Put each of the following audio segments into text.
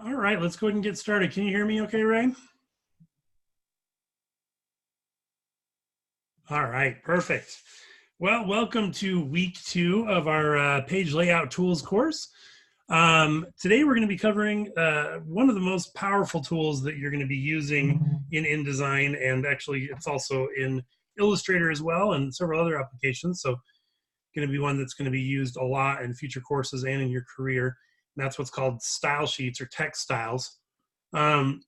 All right, let's go ahead and get started. Can you hear me okay, Ray? All right, perfect. Well, welcome to week 2 of our page layout tools course. Today we're going to be covering one of the most powerful tools that you're going to be using in InDesign, and actually it's also in Illustrator as well and several other applications. So going to be one that's going to be used a lot in future courses and in your career. And that's what's called style sheets or text styles. We're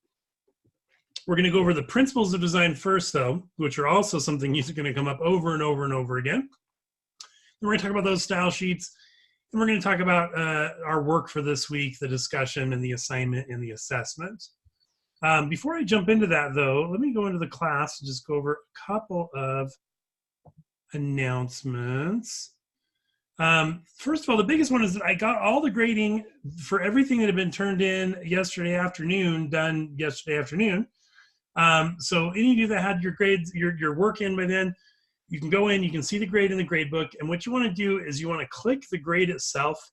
going to go over the principles of design first, though, which are also something that's going to come up over and over and over again. Then we're going to talk about those style sheets. And we're going to talk about our work for this week, the discussion and the assignment and the assessment. Before I jump into that, though, let me go into the class and just go over a couple of announcements. First of all, the biggest one is that I got all the grading for everything that had been turned in yesterday afternoon, done yesterday afternoon. So any of you that had your grades, your work in by then, you can go in, you can see the grade in the grade book. And what you want to do is you want to click the grade itself.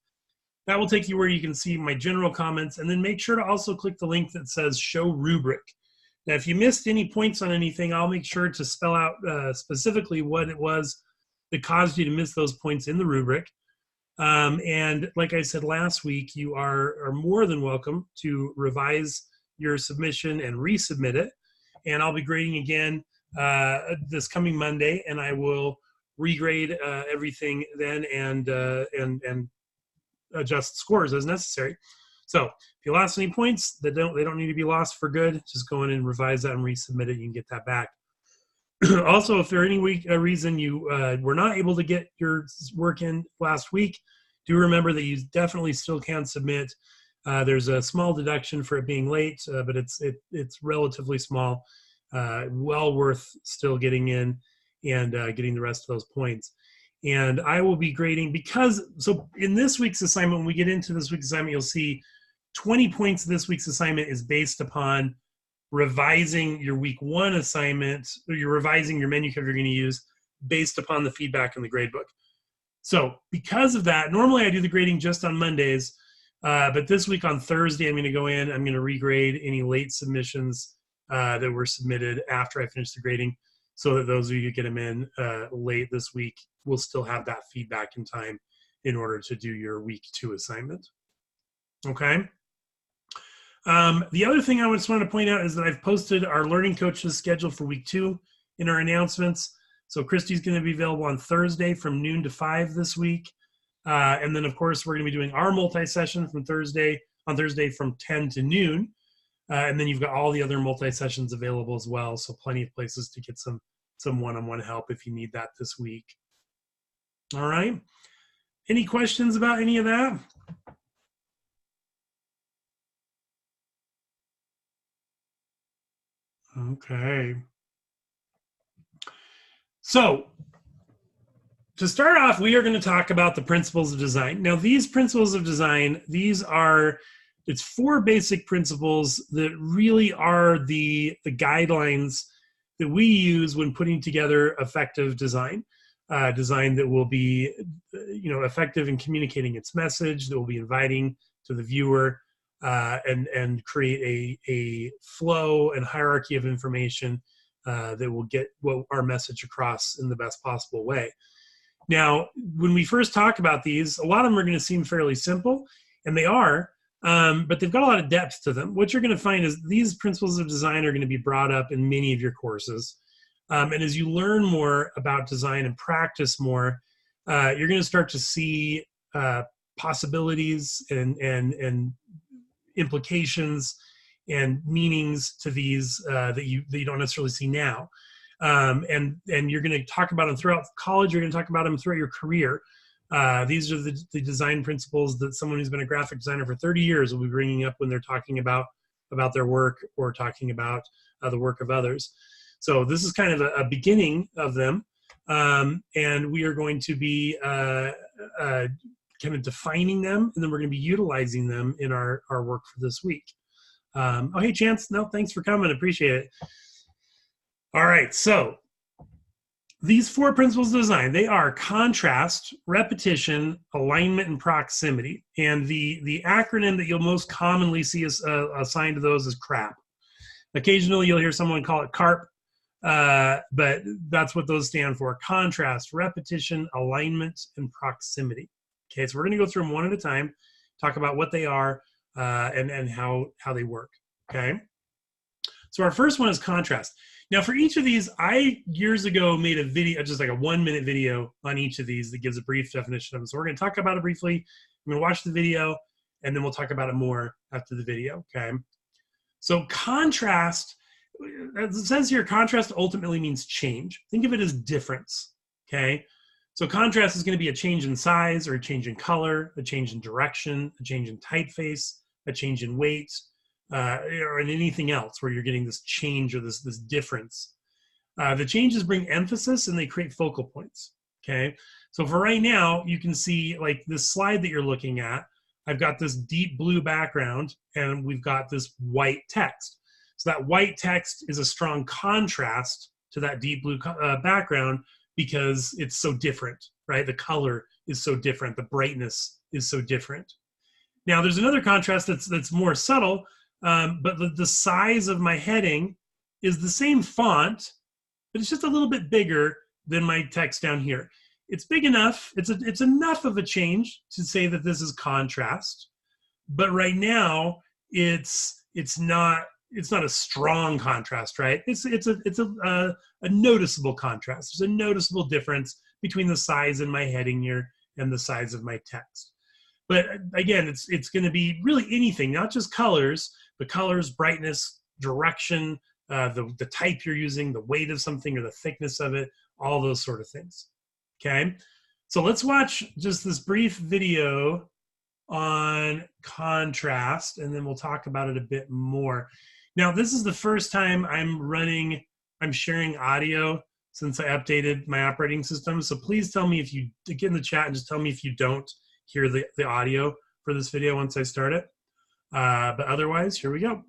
That will take you where you can see my general comments, and then make sure to also click the link that says show rubric. Now, if you missed any points on anything, I'll make sure to spell out specifically what it was that caused you to miss those points in the rubric. And like I said last week, you are more than welcome to revise your submission and resubmit it. And I'll be grading again this coming Monday, and I will regrade everything then and adjust scores as necessary. So if you lost any points, they don't need to be lost for good. Just go in and revise that and resubmit it. You can get that back. Also, if there any reason you were not able to get your work in last week, do remember that you definitely still can submit. There's a small deduction for it being late, but it's relatively small. Well worth still getting in and getting the rest of those points. And I will be grading so in this week's assignment, when we get into this week's assignment, you'll see 20 points of this week's assignment is based upon revising your week 1 assignment, or you're revising your menu cover you're going to use based upon the feedback in the gradebook. So because of that, normally I do the grading just on Mondays, but this week on Thursday, I'm going to go in, I'm going to regrade any late submissions that were submitted after I finish the grading, so that those of you who get them in late this week will still have that feedback in time in order to do your week 2 assignment. Okay. The other thing I just wanted to point out is that I've posted our learning coaches schedule for week 2 in our announcements. So Christy's going to be available on Thursday from noon to 5 this week. And then, of course, we're going to be doing our multi-session on Thursday from 10 to noon. And then you've got all the other multi-sessions available as well. So plenty of places to get some one-on-one help if you need that this week. All right. Any questions about any of that? Okay. So to start off, we are going to talk about the principles of design. Now, these principles of design, it's 4 basic principles that really are the guidelines that we use when putting together effective design. Design that will be, effective in communicating its message, that will be inviting to the viewer, and create a flow and hierarchy of information that will get our message across in the best possible way. Now, when we first talk about these, a lot of them are going to seem fairly simple, and they are, but they've got a lot of depth to them. What you're going to find is these principles of design are going to be brought up in many of your courses. And as you learn more about design and practice more, you're going to start to see possibilities and implications and meanings to these that you don't necessarily see now. And you're going to talk about them throughout college. You're going to talk about them throughout your career. These are the design principles that someone who's been a graphic designer for 30 years will be bringing up when they're talking about their work or talking about the work of others. So this is kind of a beginning of them. And we are going to be kind of defining them, and then we're going to be utilizing them in our work for this week. Oh, hey, Chance. No, thanks for coming. Appreciate it. All right. So these 4 principles of design, they are contrast, repetition, alignment, and proximity. And the acronym that you'll most commonly see is, assigned to those is CRAP. Occasionally you'll hear someone call it CARP, but that's what those stand for: contrast, repetition, alignment, and proximity. Okay, so we're going to go through them one at a time, talk about what they are, and how they work. Okay, so our first one is contrast. Now for each of these, I years ago made a video, just like a 1-minute video on each of these that gives a brief definition of them. So we're going to talk about it briefly. I'm going to watch the video, and then we'll talk about it more after the video. Okay, so contrast, as it says here, contrast ultimately means change. Think of it as difference. Okay, so contrast is going to be a change in size, or a change in color, a change in direction, a change in typeface, a change in weight, or in anything else where you're getting this change or this difference. The changes bring emphasis and they create focal points. Okay, so for right now, you can see like this slide that you're looking at. I've got this deep blue background and we've got this white text. So that white text is a strong contrast to that deep blue background because it's so different, right? The color is so different. The brightness is so different. Now, there's another contrast that's more subtle, but the size of my heading is the same font, but it's just a little bit bigger than my text down here. It's big enough, it's enough of a change to say that this is contrast, but right now it's not a strong contrast, right? It's a noticeable contrast. There's a noticeable difference between the size in my heading here and the size of my text. But again, it's going to be really anything, not just colors, but colors, brightness, direction, the type you're using, the weight of something or the thickness of it, all those sort of things. Okay, so let's watch just this brief video on contrast, and then we'll talk about it a bit more. Now, this is the first time I'm sharing audio since I updated my operating system. So please tell me if you get in the chat and just tell me if you don't hear the audio for this video once I start it. But otherwise, here we go.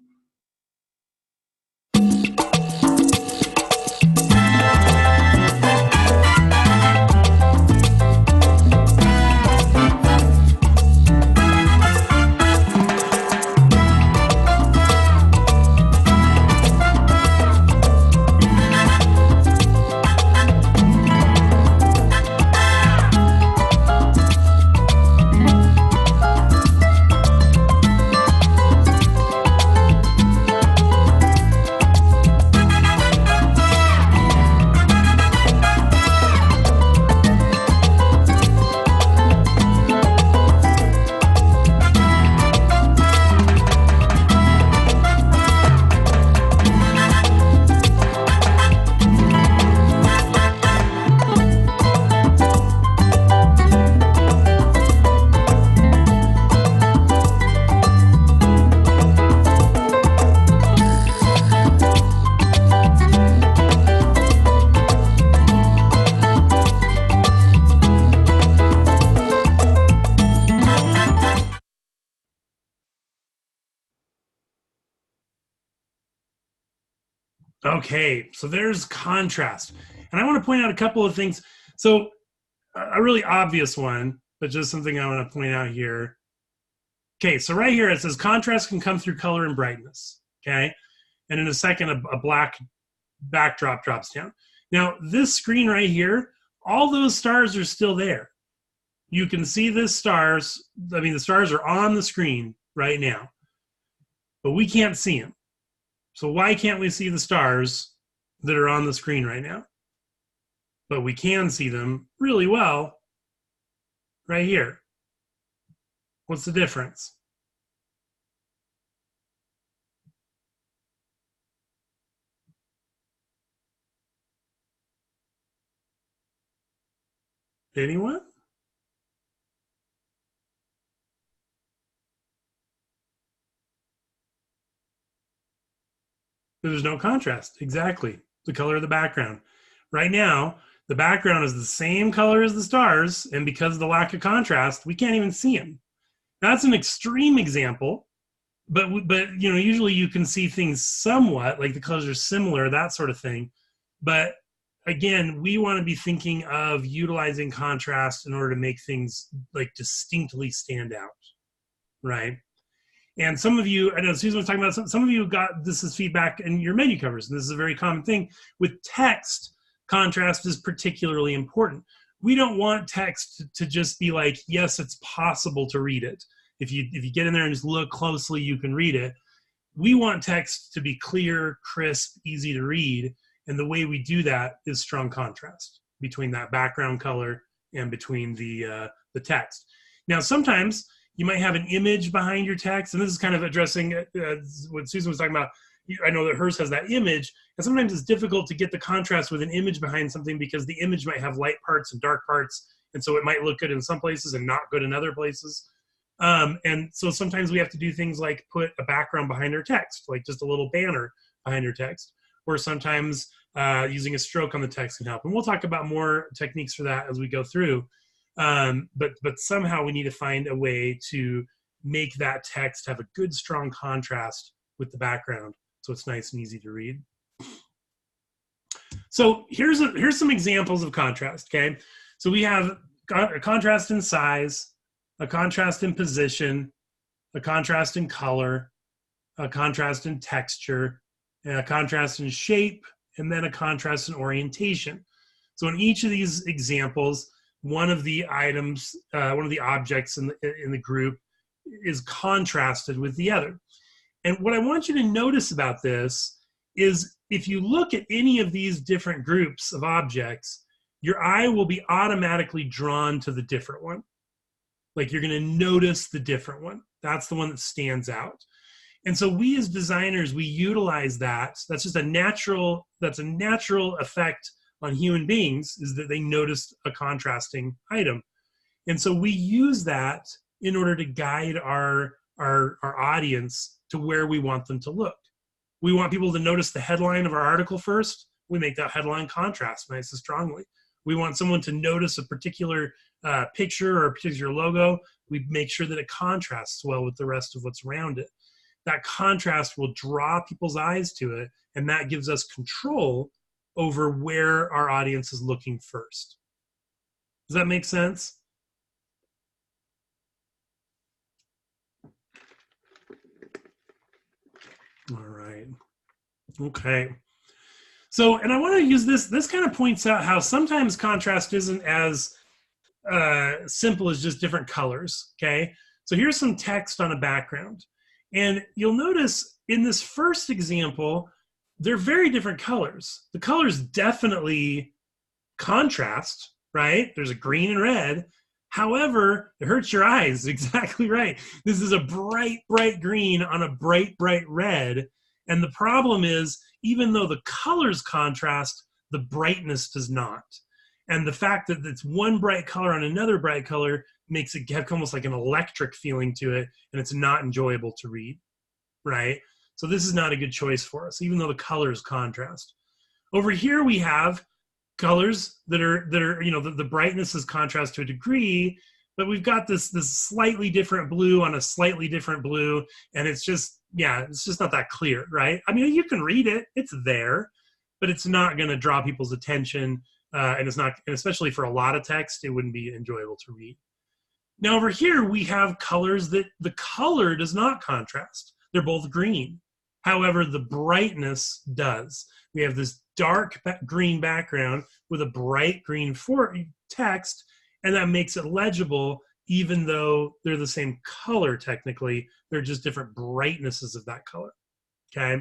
Okay, so there's contrast. And I want to point out a couple of things. So a really obvious one, but just something I want to point out here. Okay, so right here it says contrast can come through color and brightness. Okay, and in a second a black backdrop drops down. Now this screen right here, all those stars are still there. You can see the stars. I mean, the stars are on the screen right now, but we can't see them. So why can't we see the stars that are on the screen right now? But we can see them really well right here. What's the difference? Anyone? There's no contrast. Exactly. The color of the background. Right now, the background is the same color as the stars, and because of the lack of contrast, we can't even see them. That's an extreme example, but you know, usually you can see things somewhat, like the colors are similar, that sort of thing. But again, we want to be thinking of utilizing contrast in order to make things like distinctly stand out, right? And some of you, I know Susan was talking about, some of you got this as feedback in your menu covers. And this is a very common thing. With text, contrast is particularly important. We don't want text to just be like, yes, it's possible to read it. If you get in there and just look closely, you can read it. We want text to be clear, crisp, easy to read. And the way we do that is strong contrast between that background color and between the text. Now, sometimes you might have an image behind your text, and this is kind of addressing what Susan was talking about. I know that hers has that image, and sometimes it's difficult to get the contrast with an image behind something because the image might have light parts and dark parts, and so it might look good in some places and not good in other places. And so sometimes we have to do things like put a background behind our text, like just a little banner behind your text, or sometimes using a stroke on the text can help. And we'll talk about more techniques for that as we go through. But somehow we need to find a way to make that text have a good, strong contrast with the background so it's nice and easy to read. So here's some examples of contrast, okay? So we have a contrast in size, a contrast in position, a contrast in color, a contrast in texture, and a contrast in shape, and then a contrast in orientation. So in each of these examples, one of the items, one of the objects in the group is contrasted with the other. And what I want you to notice about this is if you look at any of these different groups of objects, your eye will be automatically drawn to the different one. Like you're going to notice the different one. That's the one that stands out. And so we as designers, we utilize that. That's just a natural effect on human beings, is that they notice a contrasting item. And so we use that in order to guide our audience to where we want them to look. We want people to notice the headline of our article first. We make that headline contrast nice and strongly. We want someone to notice a particular picture or a particular logo. We make sure that it contrasts well with the rest of what's around it. That contrast will draw people's eyes to it, and that gives us control over where our audience is looking first. Does that make sense? All right. Okay. So, and I want to use this kind of points out how sometimes contrast isn't as simple as just different colors, okay? So here's some text on a background. And you'll notice in this first example, they're very different colors. The colors definitely contrast, right? There's a green and red. However, it hurts your eyes. Exactly right. This is a bright, bright green on a bright, bright red. And the problem is, even though the colors contrast, the brightness does not. And the fact that it's one bright color on another bright color makes it have almost like an electric feeling to it, and it's not enjoyable to read, right? So this is not a good choice for us, even though the colors contrast. Over here we have colors that are you know, the brightness is contrast to a degree, but we've got this slightly different blue on a slightly different blue, and it's just, yeah, it's just not that clear, right? I mean, you can read it, it's there, but it's not going to draw people's attention, and it's not, and especially for a lot of text, it wouldn't be enjoyable to read. Now over here we have colors that the color does not contrast. They're both green. However, the brightness does. We have this dark green background with a bright green text, and that makes it legible even though they're the same color technically. They're just different brightnesses of that color, okay?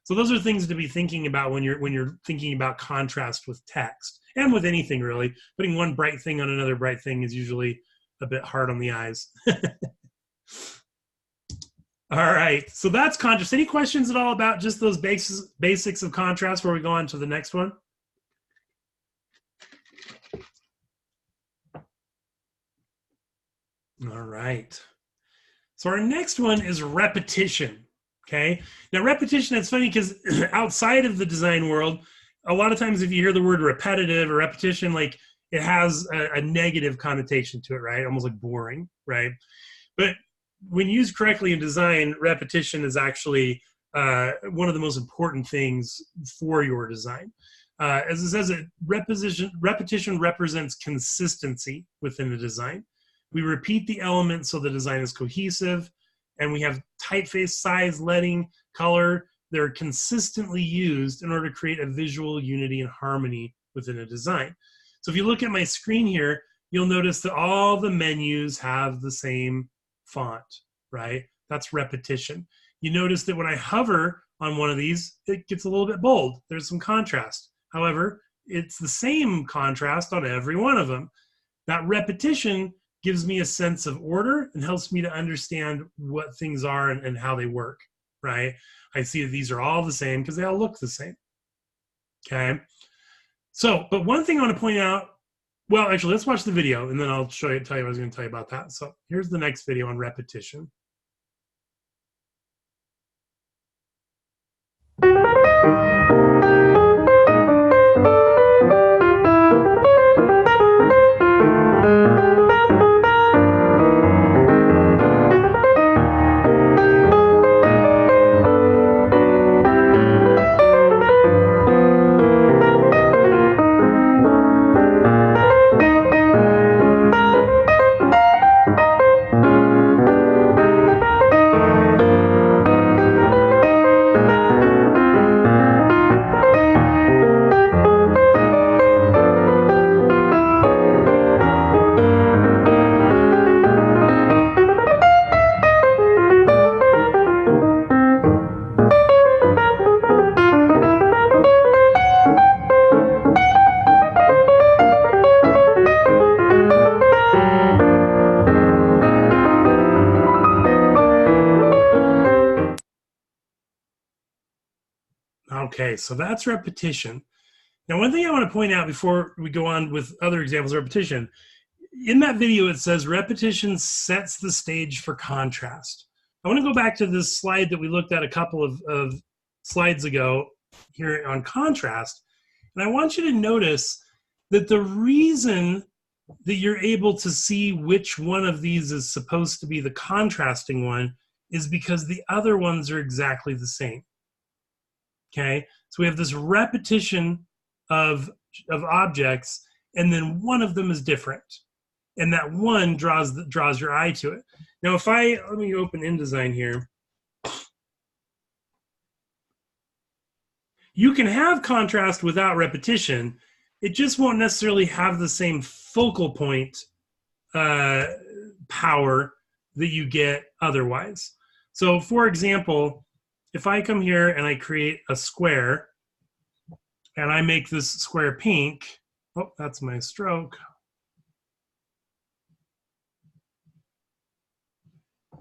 So those are things to be thinking about when you're thinking about contrast with text, and with anything really. Putting one bright thing on another bright thing is usually a bit hard on the eyes. All right, so that's contrast. Any questions at all about just those basics of contrast before we go on to the next one? All right. So our next one is repetition, okay? Now repetition, it's funny because outside of the design world, a lot of times if you hear the word repetitive or repetition, like it has a negative connotation to it, right? Almost like boring, right? But when used correctly in design, repetition is actually one of the most important things for your design. As it says, repetition represents consistency within the design. We repeat the elements so the design is cohesive, and we have typeface, size, leading, color. They're consistently used in order to create a visual unity and harmony within a design. So if you look at my screen here, you'll notice that all the menus have the same font, right? That's repetition. You notice that when I hover on one of these, it gets a little bit bold. There's some contrast. However, it's the same contrast on every one of them. That repetition gives me a sense of order and helps me to understand what things are and how they work, right? I see that these are all the same because they all look the same, okay? So, but one thing I want to point out, well, actually, let's watch the video, and then I'll tell you what I was going to tell you about that. So here's the next video on repetition. Okay, so that's repetition. Now, one thing I want to point out before we go on with other examples of repetition, in that video it says repetition sets the stage for contrast. I want to go back to this slide that we looked at a couple of slides ago here on contrast, and I want you to notice that the reason that you're able to see which one of these is supposed to be the contrasting one is because the other ones are exactly the same. Okay, so we have this repetition of objects, and then one of them is different, and that one draws your eye to it. Now, let me open InDesign here. You can have contrast without repetition. It just won't necessarily have the same focal point power that you get otherwise. So, for example, if I come here and I create a square and I make this square pink, oh, that's my stroke.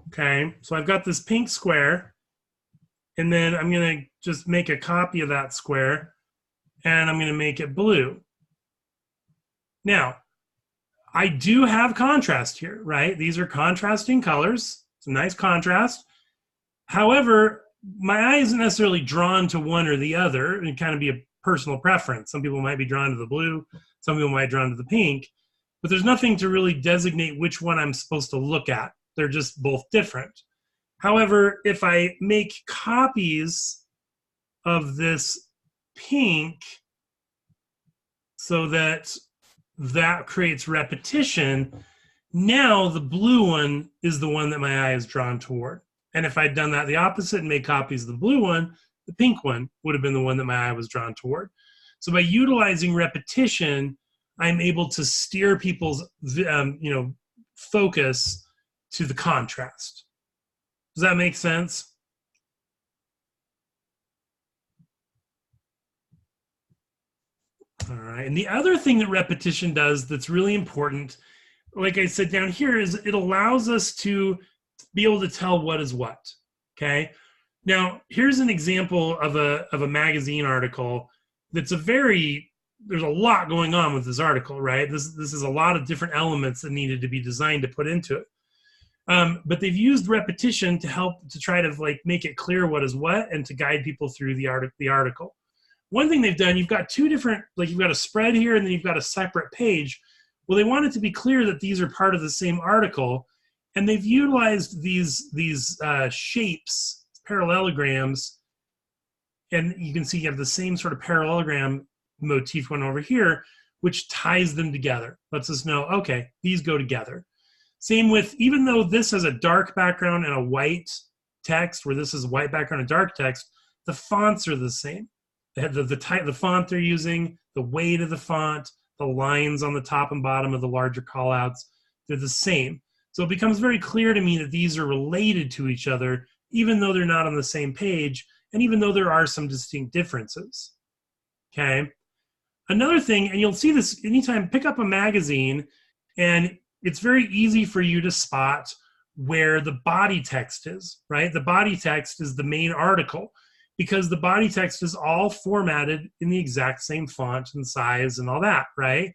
Okay, so I've got this pink square, and then I'm gonna just make a copy of that square and I'm gonna make it blue. Now, I do have contrast here, right? These are contrasting colors. It's a nice contrast. However, my eye isn't necessarily drawn to one or the other. It kind of be a personal preference. Some people might be drawn to the blue, some people might be drawn to the pink, but there's nothing to really designate which one I'm supposed to look at. They're just both different. However, if I make copies of this pink so that creates repetition, now the blue one is the one that my eye is drawn toward. And if I'd done that the opposite and made copies of the blue one, the pink one would have been the one that my eye was drawn toward. So by utilizing repetition, I'm able to steer people's focus to the contrast. Does that make sense? All right. And the other thing that repetition does that's really important, like I said down here, is it allows us to be able to tell what is what, okay? Now, here's an example of a magazine article that's there's a lot going on with this article, right? This is a lot of different elements that needed to be designed to put into it. But they've used repetition to help to try to make it clear what is what and to guide people through the article. One thing they've done, you've got two different, you've got a spread here and then you've got a separate page. Well, they want it to be clear that these are part of the same article. And they've utilized these shapes, parallelograms, and you can see you have the same sort of parallelogram motif one over here, which ties them together. Lets us know, okay, these go together. Same with, even though this has a dark background and a white text, where this is white background and dark text, the fonts are the same. The font they're using, the weight of the font, the lines on the top and bottom of the larger callouts, they're the same. So it becomes very clear to me that these are related to each other, even though they're not on the same page, and even though there are some distinct differences. Okay? Another thing, and you'll see this anytime, pick up a magazine, and it's very easy for you to spot where the body text is, right? The body text is the main article, because the body text is all formatted in the exact same font and size and all that, right?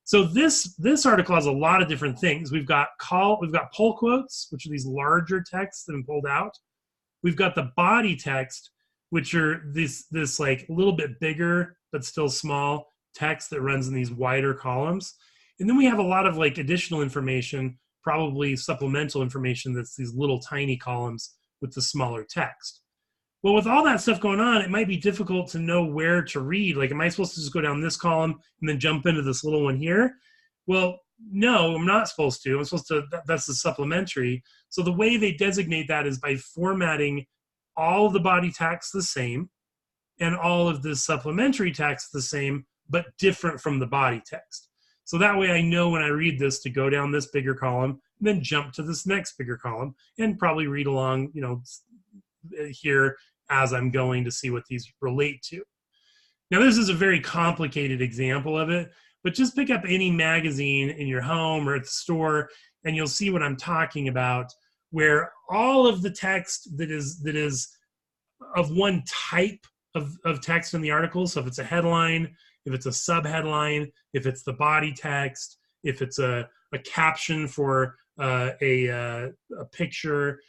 So this article has a lot of different things. We've got pull quotes, which are these larger texts that have been pulled out. We've got the body text, which are this like a little bit bigger but still small text that runs in these wider columns. And then we have a lot of like additional information, probably supplemental information, that's these little tiny columns with the smaller text. Well, with all that stuff going on, it might be difficult to know where to read. Like, am I supposed to just go down this column and then jump into this little one here? Well, no, I'm not supposed to. I'm supposed to, that's the supplementary. So the way they designate that is by formatting all of the body text the same and all of the supplementary text the same, but different from the body text. So that way I know when I read this to go down this bigger column, then jump to this next bigger column, and probably read along, you know, here as I'm going to see what these relate to. Now, this is a very complicated example of it, but just pick up any magazine in your home or at the store, and you'll see what I'm talking about, where all of the text that is of one type of text in the article. So if it's a headline, if it's a subheadline, if it's the body text, if it's a caption for a picture,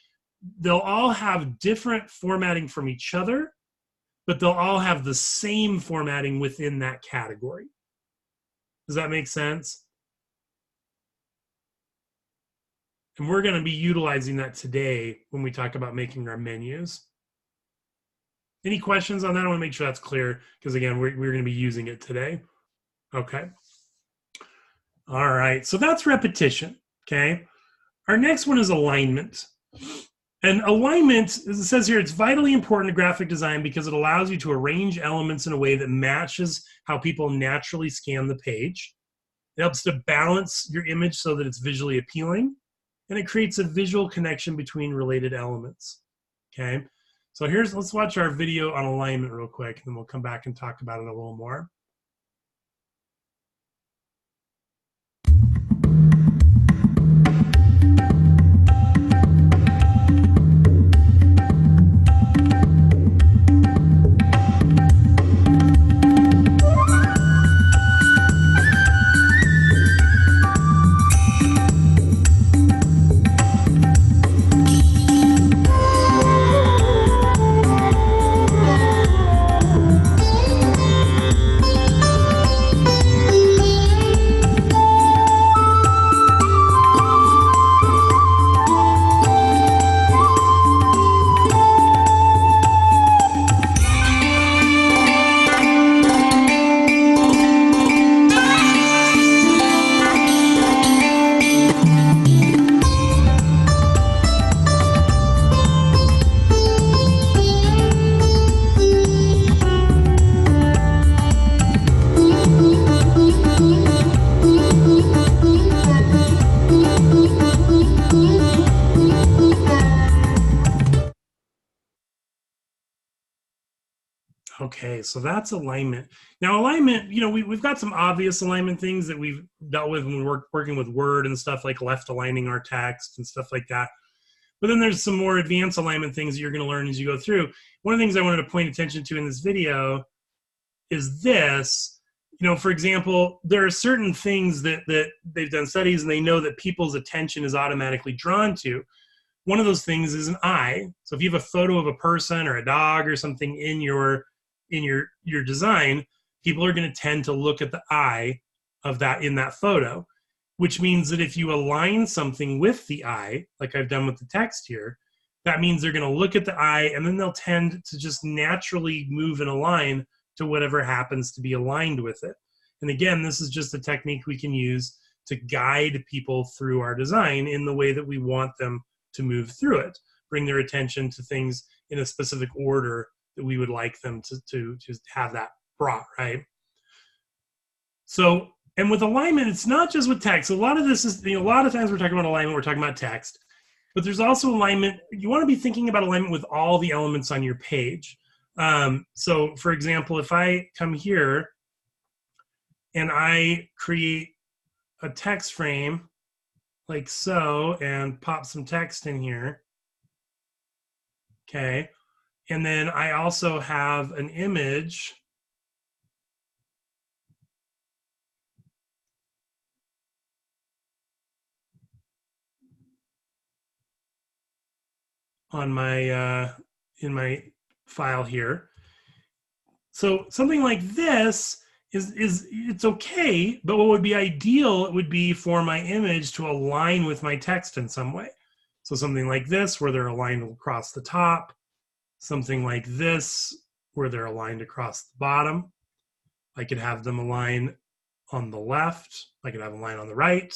they'll all have different formatting from each other, but they'll all have the same formatting within that category. Does that make sense? And we're going to be utilizing that today when we talk about making our menus. Any questions on that? I want to make sure that's clear, because again, we're going to be using it today. Okay. All right, so that's repetition, okay? Our next one is alignment. And alignment, as it says here, it's vitally important to graphic design because it allows you to arrange elements in a way that matches how people naturally scan the page. It helps to balance your image so that it's visually appealing, and it creates a visual connection between related elements, okay? So let's watch our video on alignment real quick, and then we'll come back and talk about it a little more. Okay, so that's alignment. Now, alignment, you know, we've got some obvious alignment things that we've dealt with when we're working with Word and stuff, like left aligning our text and stuff like that. But then there's some more advanced alignment things that you're going to learn as you go through. One of the things I wanted to point attention to in this video is this. You know, for example, there are certain things that they've done studies, and they know that people's attention is automatically drawn to. One of those things is an eye. So if you have a photo of a person or a dog or something in your design, people are going to tend to look at the eye of that in that photo, which means that if you align something with the eye, like I've done with the text here, that means they're going to look at the eye, and then they'll tend to just naturally move in a line to whatever happens to be aligned with it. And again, this is just a technique we can use to guide people through our design in the way that we want them to move through it, bring their attention to things in a specific order that we would like them to have that brought, right? So, and with alignment, it's not just with text. A lot of this is, a lot of times we're talking about alignment, we're talking about text, but there's also alignment. You want to be thinking about alignment with all the elements on your page. So for example, if I come here and I create a text frame like so and pop some text in here, okay, and then I also have an image on my in my file here. So something like this is it's okay, but what would be ideal, it would be for my image to align with my text in some way. So something like this where they're aligned across the top, something like this where they're aligned across the bottom. I could have them align on the left, I could have them align on the right,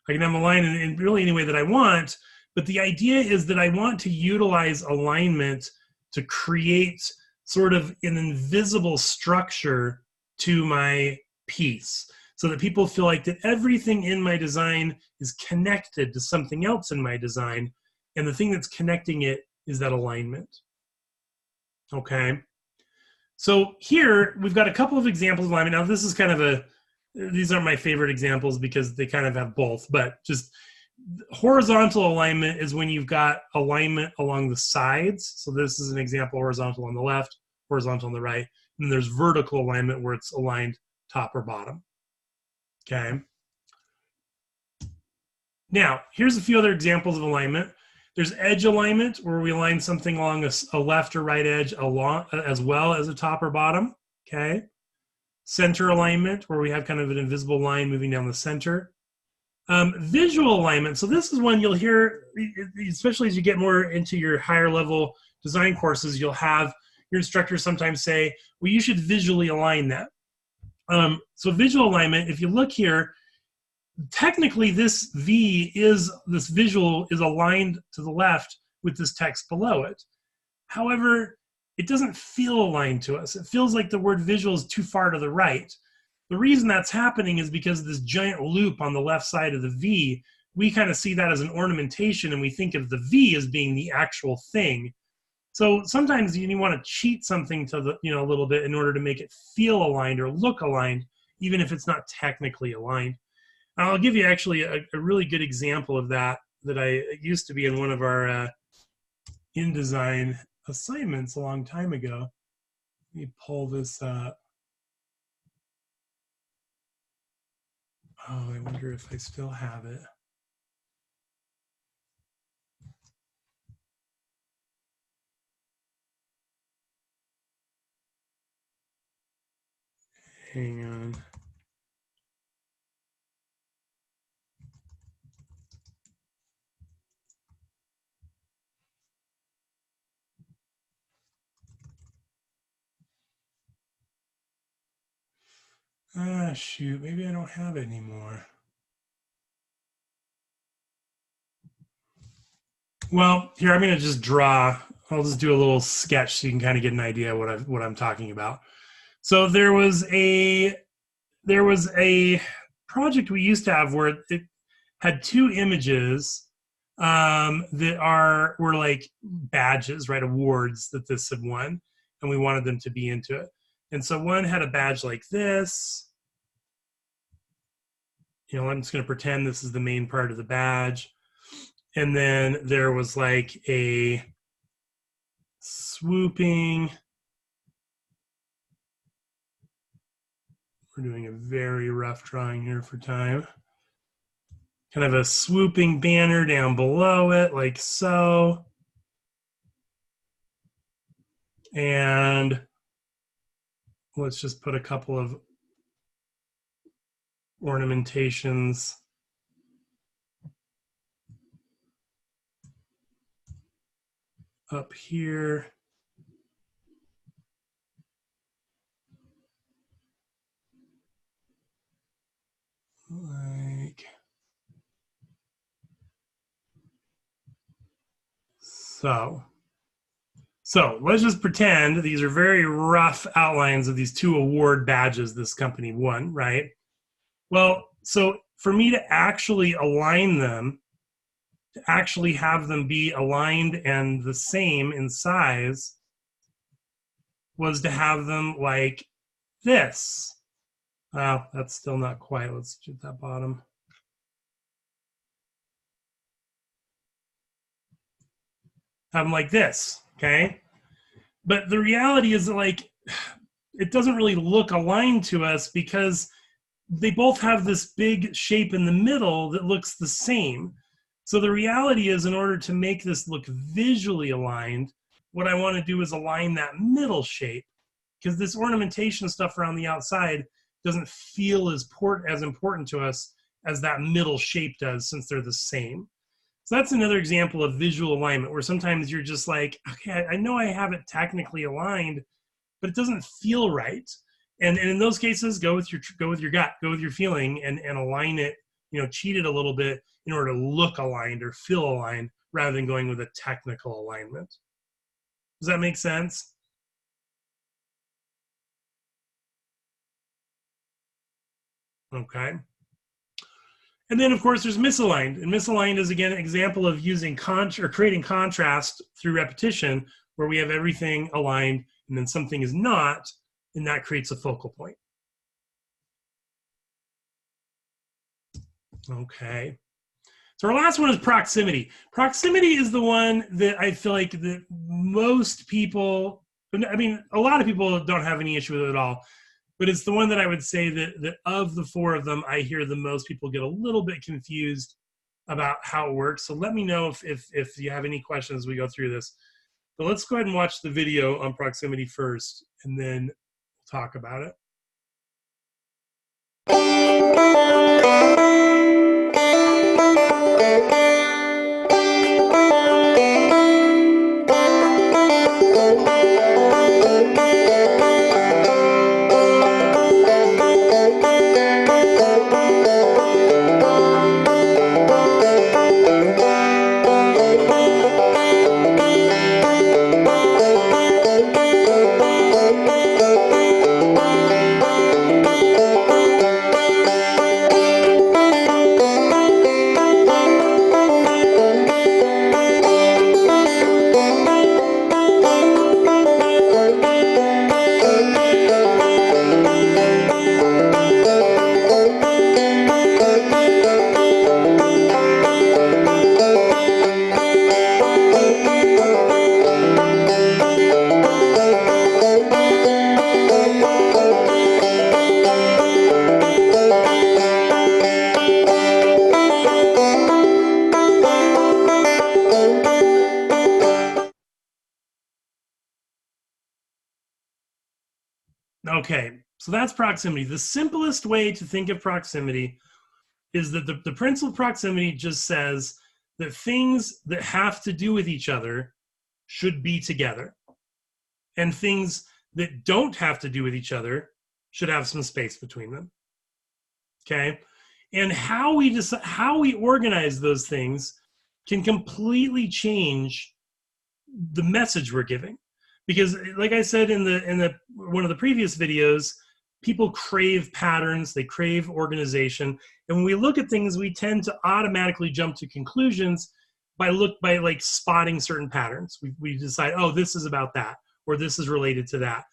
I can have them align in really any way that I want. But the idea is that I want to utilize alignment to create sort of an invisible structure to my piece so that people feel like that everything in my design is connected to something else in my design, and the thing that's connecting it is that alignment. Okay, so here we've got a couple of examples of alignment. Now this is kind of these aren't my favorite examples because they kind of have both, but just horizontal alignment is when you've got alignment along the sides. So this is an example, horizontal on the left, horizontal on the right. And then there's vertical alignment where it's aligned top or bottom. Okay. Now, here's a few other examples of alignment. There's edge alignment where we align something along a left or right edge along as well as a top or bottom. Okay. Center alignment where we have kind of an invisible line moving down the center. Visual alignment. So this is one you'll hear, especially as you get more into your higher level design courses, you'll have your instructors sometimes say, well, you should visually align that. So visual alignment, if you look here, technically this this visual is aligned to the left with this text below it. However, it doesn't feel aligned to us. It feels like the word visual is too far to the right. The reason that's happening is because of this giant loop on the left side of the V. We kind of see that as an ornamentation, and we think of the V as being the actual thing. So sometimes you want to cheat something to the a little bit in order to make it feel aligned or look aligned, even if it's not technically aligned. And I'll give you actually a really good example of that I used to be in one of our InDesign assignments a long time ago. Let me pull this up. Oh, I wonder if I still have it. Hang on. Ah, shoot, maybe I don't have it anymore. Well, here I'm going to just draw. I'll just do a little sketch so you can kind of get an idea of what I'm talking about. So there was a project we used to have where it had two images that were like badges, right? Awards that this had won, and we wanted them to be into it. And so one had a badge like this. I'm just going to pretend this is the main part of the badge. And then there was like a swooping. We're doing a very rough drawing here for time. Kind of a swooping banner down below it, like so. And let's just put a couple of ornamentations up here. So let's just pretend these are very rough outlines of these two award badges this company won, right? Well, so for me to actually align them, to actually have them be aligned and the same in size, was to have them like this. Well, that's still not quite. Let's do that bottom. Have them like this, okay? But the reality is that, like, it doesn't really look aligned to us because they both have this big shape in the middle that looks the same. So the reality is, in order to make this look visually aligned, what I want to do is align that middle shape, because this ornamentation stuff around the outside doesn't feel as important to us as that middle shape does, since they're the same. So that's another example of visual alignment, where sometimes you're just like, okay, I know I have it technically aligned, but it doesn't feel right. And in those cases, go with your gut, go with your feeling, and align it, cheat it a little bit in order to look aligned or feel aligned, rather than going with a technical alignment. Does that make sense? Okay. And then, of course, there's misaligned. And misaligned is, again, an example of using creating contrast through repetition, where we have everything aligned and then something is not, and that creates a focal point. Okay. So our last one is proximity. Proximity is the one that I feel like that most people, I mean, a lot of people don't have any issue with it at all, but it's the one that I would say that of the four of them, I hear the most people get a little bit confused about how it works. So let me know if you have any questions as we go through this. But let's go ahead and watch the video on proximity first, and then we'll talk about it. Okay, so that's proximity. The simplest way to think of proximity is that the principle of proximity just says that things that have to do with each other should be together, and things that don't have to do with each other should have some space between them. Okay, and how we organize those things can completely change the message we're giving. Because, like I said in one of the previous videos, people crave patterns, they crave organization, and when we look at things, we tend to automatically jump to conclusions by like spotting certain patterns. We decide, oh, this is about that, or this is related to that,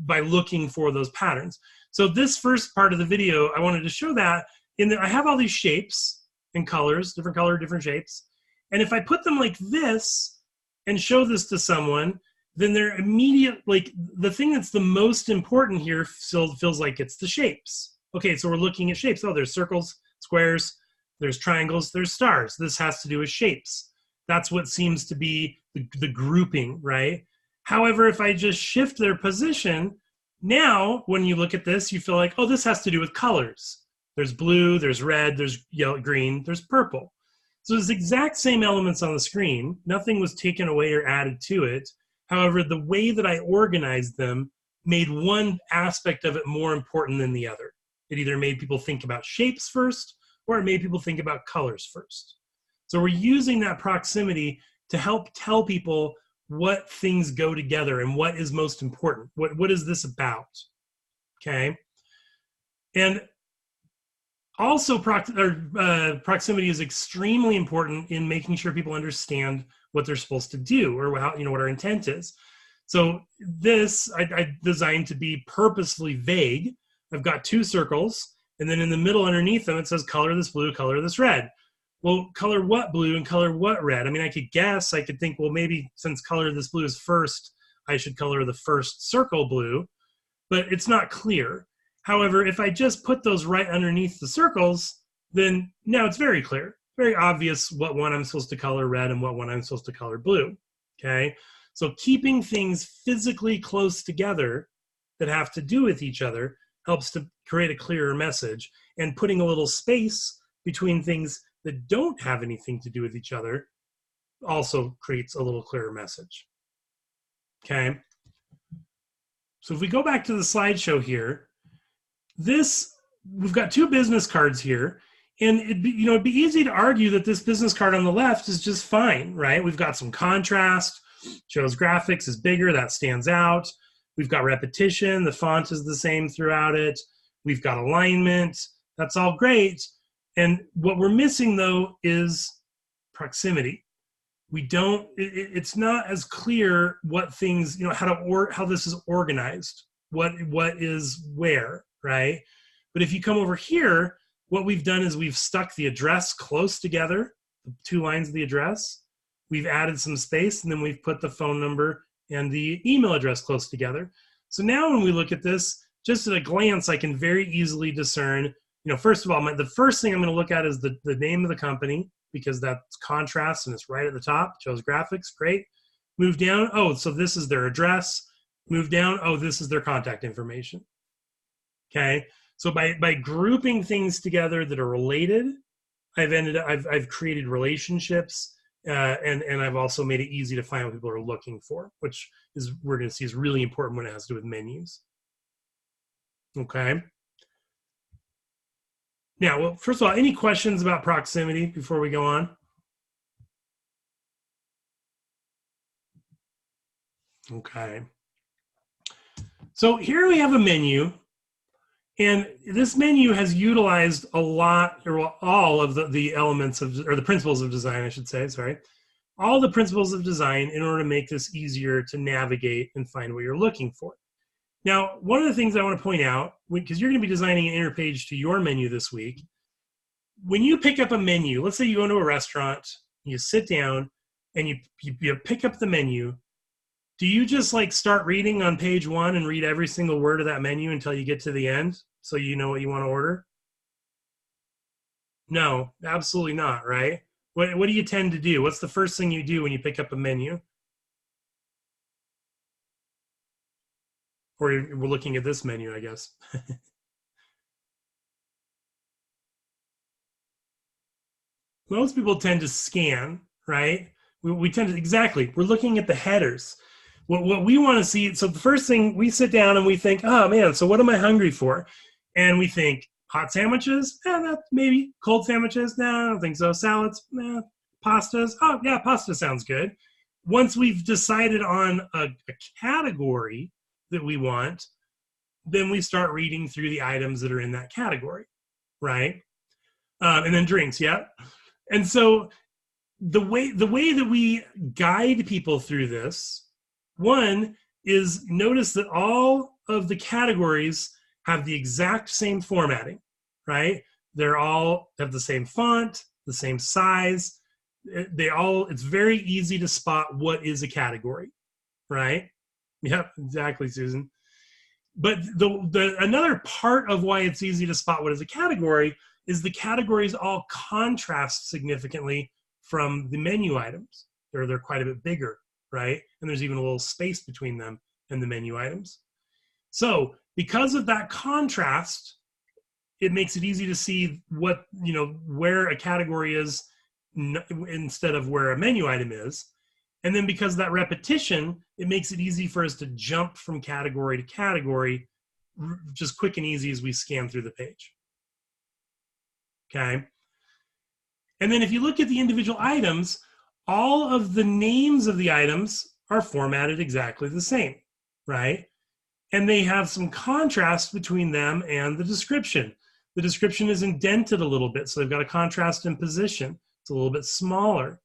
by looking for those patterns. So this first part of the video, I wanted to show that I have all these shapes and colors, different color, different shapes, and if I put them like this and show this to someone, then they're immediate, like the thing that's the most important here feels like it's the shapes. Okay, so we're looking at shapes. Oh, there's circles, squares, there's triangles, there's stars. This has to do with shapes. That's what seems to be the grouping, right? However, if I just shift their position, now when you look at this, you feel like, oh, this has to do with colors. There's blue, there's red, there's yellow, green, there's purple. So it's the exact same elements on the screen. Nothing was taken away or added to it. However, the way that I organized them made one aspect of it more important than the other. It either made people think about shapes first, or it made people think about colors first. So we're using that proximity to help tell people what things go together and what is most important. What is this about? Okay. And also proximity is extremely important in making sure people understand what they're supposed to do, or how, what our intent is. So this I designed to be purposefully vague. I've got 2 circles, and then in the middle underneath them it says color this blue, color this red. Well, color what blue and color what red? I mean, I could guess, I could think, well, maybe since color this blue is first, I should color the first circle blue, but it's not clear. However, if I just put those right underneath the circles, then now it's very clear, very obvious what one I'm supposed to color red and what one I'm supposed to color blue, okay? So keeping things physically close together that have to do with each other helps to create a clearer message, and putting a little space between things that don't have anything to do with each other also creates a little clearer message, okay? So if we go back to the slideshow here, we've got 2 business cards here, and it'd be easy to argue that this business card on the left is just fine, right? We've got some contrast, shows graphics is bigger, that stands out. We've got repetition, the font is the same throughout it. We've got alignment, that's all great. And what we're missing though is proximity. It's not as clear what things, how this is organized, what is where, right? But if you come over here, what we've done is we've stuck the address close together, the 2 lines of the address. We've added some space, and then we've put the phone number and the email address close together. So now when we look at this, just at a glance, I can very easily discern, first of all, the first thing I'm going to look at is the name of the company, because that's contrast and it's right at the top, shows graphics, great. Move down, oh, so this is their address. Move down, oh, this is their contact information. Okay, so by grouping things together that are related, I've created relationships, and I've also made it easy to find what people are looking for, which is, we're going to see, is really important when it has to do with menus. Okay. Now, well, first of all, any questions about proximity before we go on? Okay. So here we have a menu, and this menu has utilized a lot, or all of the elements of, or the principles of design, I should say, sorry. All the principles of design in order to make this easier to navigate and find what you're looking for. Now, one of the things I want to point out, because you're going to be designing an interpage to your menu this week, when you pick up a menu, let's say you go into a restaurant, you sit down, and you pick up the menu, do you just like start reading on page 1 and read every single word of that menu until you get to the end so you know what you want to order? No, absolutely not, right? What do you tend to do? What's the first thing you do when you pick up a menu? Or we're looking at this menu, I guess. Most people tend to scan, right? We tend to, exactly, we're looking at the headers. What we want to see, so the first thing, we sit down and we think, oh man, so what am I hungry for? And we think, hot sandwiches? Maybe. Cold sandwiches? No, I don't think so. Salads? Nah. Pastas? Oh yeah, pasta sounds good. Once we've decided on a category that we want, then we start reading through the items that are in that category, right? And then drinks, yeah. And so the way that we guide people through this, one is notice that all of the categories have the exact same formatting, right? They're all have the same font, the same size. It's very easy to spot what is a category, right? Yep, exactly, Susan. But another part of why it's easy to spot what is a category is the categories all contrast significantly from the menu items. They're quite a bit bigger, right? And there's even a little space between them and the menu items. So because of that contrast, it makes it easy to see what, where a category is instead of where a menu item is. And then because of that repetition, it makes it easy for us to jump from category to category just quick and easy as we scan through the page. Okay. And then if you look at the individual items, all of the names of the items are formatted exactly the same, right? And they have some contrast between them and the description. The description is indented a little bit, so they've got a contrast in position. It's a little bit smaller.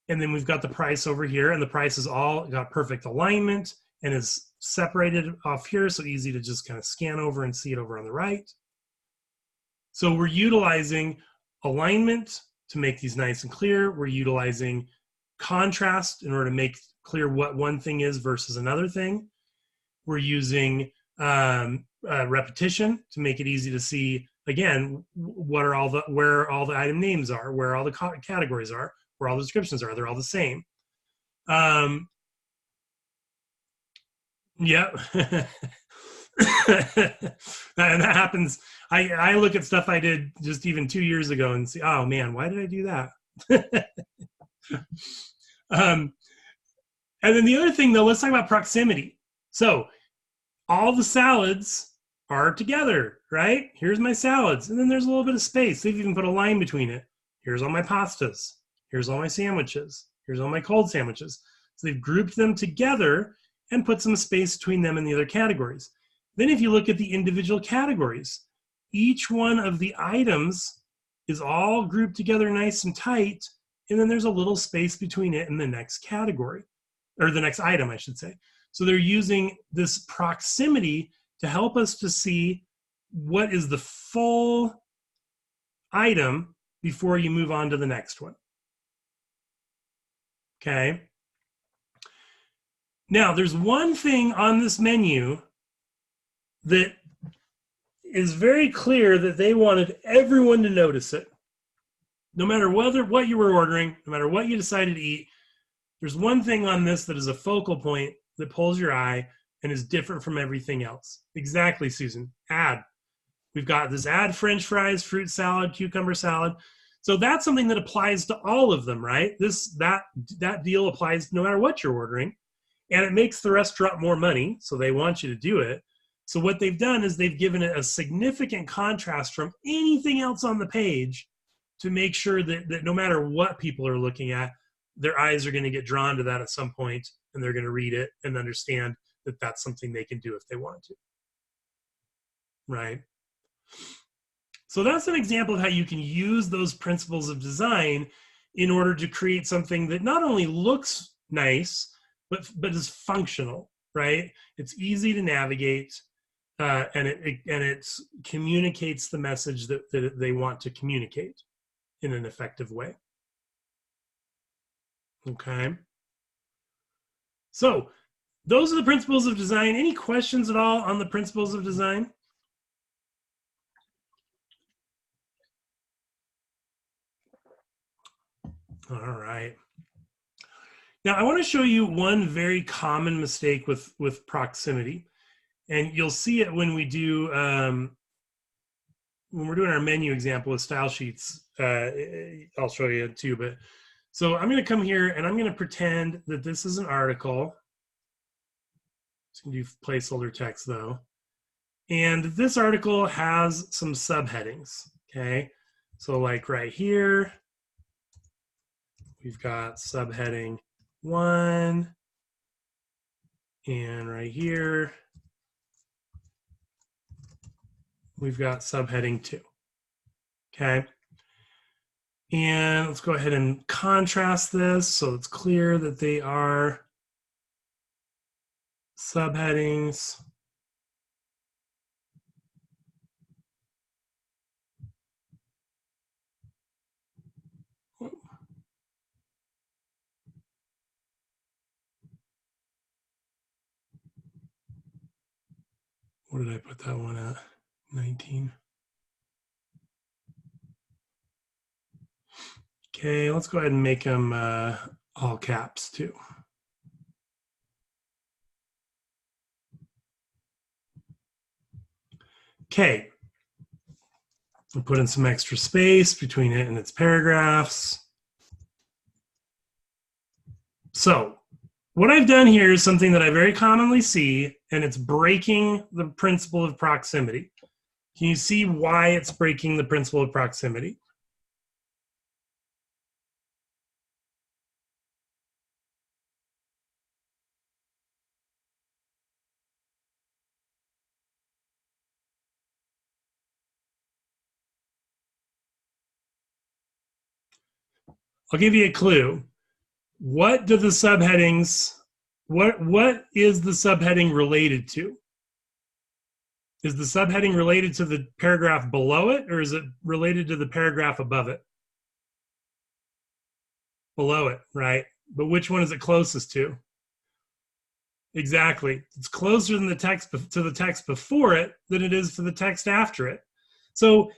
And then we've got the price over here, and the price is all got perfect alignment and is separated off here, so easy to just kind of scan over and see it over on the right. So we're utilizing alignment to make these nice and clear. We're utilizing contrast in order to make clear what one thing is versus another thing. We're using repetition to make it easy to see, again, where all the item names are, where all the categories are, where all the descriptions are. They're all the same. Yeah. And that happens. I look at stuff I did just even 2 years ago and see, oh man, why did I do that? And then the other thing, though, let's talk about proximity. So all the salads are together, right? Here's my salads. And then there's a little bit of space. They've even put a line between it. Here's all my pastas. Here's all my sandwiches. Here's all my cold sandwiches. So they've grouped them together and put some space between them and the other categories. Then if you look at the individual categories, each one of the items is all grouped together nice and tight, and then there's a little space between it and the next category, or the next item, I should say. So they're using this proximity to help us to see what is the full item before you move on to the next one. Okay. Now, there's one thing on this menu that is very clear that they wanted everyone to notice it. No matter what you were ordering, no matter what you decided to eat, there's one thing on this that is a focal point that pulls your eye and is different from everything else. Exactly, Susan. Add. We've got this add French fries, fruit salad, cucumber salad. So that's something that applies to all of them, right? That deal applies no matter what you're ordering. And it makes the restaurant more money, so they want you to do it. So what they've done is they've given it a significant contrast from anything else on the page to make sure that no matter what people are looking at, their eyes are going to get drawn to that at some point, and they're going to read it and understand that that's something they can do if they want to. Right? So that's an example of how you can use those principles of design in order to create something that not only looks nice, but is functional, right? It's easy to navigate, and it communicates the message that they want to communicate in an effective way. Okay. So those are the principles of design. Any questions at all on the principles of design? All right. Now I want to show you one very common mistake with proximity, and you'll see it when we do when we're doing our menu example with style sheets. I'll show you too. But so I'm going to come here and I'm going to pretend that this is an article. Just going to do placeholder text though, and this article has some subheadings. Okay, so like right here, we've got subheading 1, and right here we've got subheading 2. Okay, and let's go ahead and contrast this so it's clear that they are subheadings. What did I put that one at? 19. Okay, let's go ahead and make them all caps too. Okay, we'll put in some extra space between it and its paragraphs. So what I've done here is something that I very commonly see, and it's breaking the principle of proximity. Can you see why it's breaking the principle of proximity? I'll give you a clue. What do the subheadings, what is the subheading related to? Is the subheading related to the paragraph below it, or is it related to the paragraph above it? Below it, right? But which one is it closest to? Exactly. It's closer than the text to the text before it than it is to the text after it. So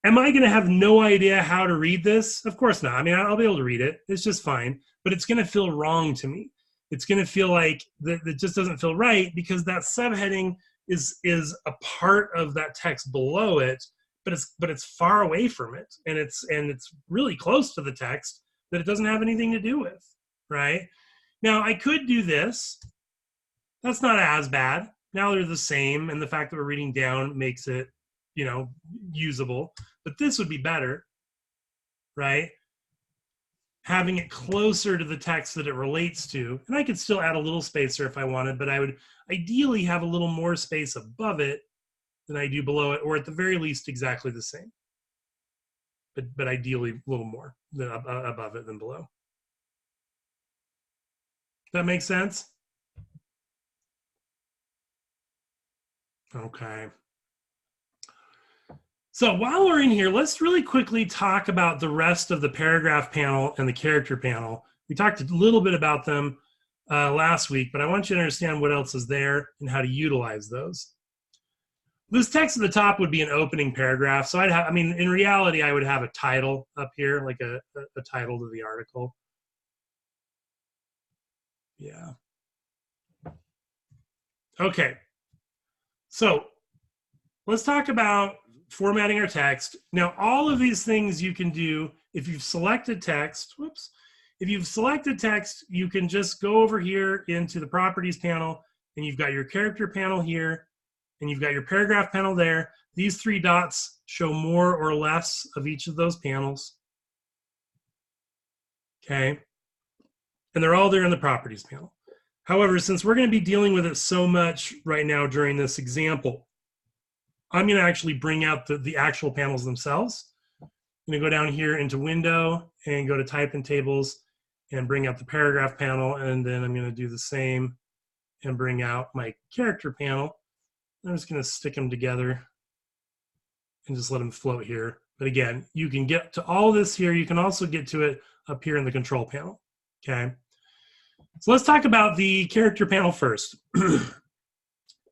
am I going to have no idea how to read this? Of course not. I mean, I'll be able to read it. It's just fine. But it's going to feel wrong to me. It's going to feel like that it just doesn't feel right because that subheading is a part of that text below it, but it's far away from it, and it's really close to the text that it doesn't have anything to do with, right? Now I could do this. That's not as bad. Now they're the same, and the fact that we're reading down makes it, usable. But this would be better, right? Having it closer to the text that it relates to. And I could still add a little spacer if I wanted, but I would ideally have a little more space above it than I do below it, or at the very least exactly the same. But ideally a little more than above it than below. That makes sense? Okay. So while we're in here, let's really quickly talk about the rest of the paragraph panel and the character panel. We talked a little bit about them last week, but I want you to understand what else is there and how to utilize those. This text at the top would be an opening paragraph. So in reality, I would have a title up here, like a title to the article. Yeah. Okay. So let's talk about formatting our text. Now, all of these things you can do if you've selected text. Whoops. If you've selected text, you can just go over here into the properties panel, and you've got your character panel here, and you've got your paragraph panel there. These three dots show more or less of each of those panels. Okay. And they're all there in the properties panel. However, since we're going to be dealing with it so much right now during this example, I'm going to actually bring out the actual panels themselves. I'm going to go down here into Window and go to Type in Tables and bring out the paragraph panel. And then I'm going to do the same and bring out my character panel. I'm just going to stick them together and just let them float here. But again, you can get to all this here. You can also get to it up here in the control panel. Okay. So let's talk about the character panel first.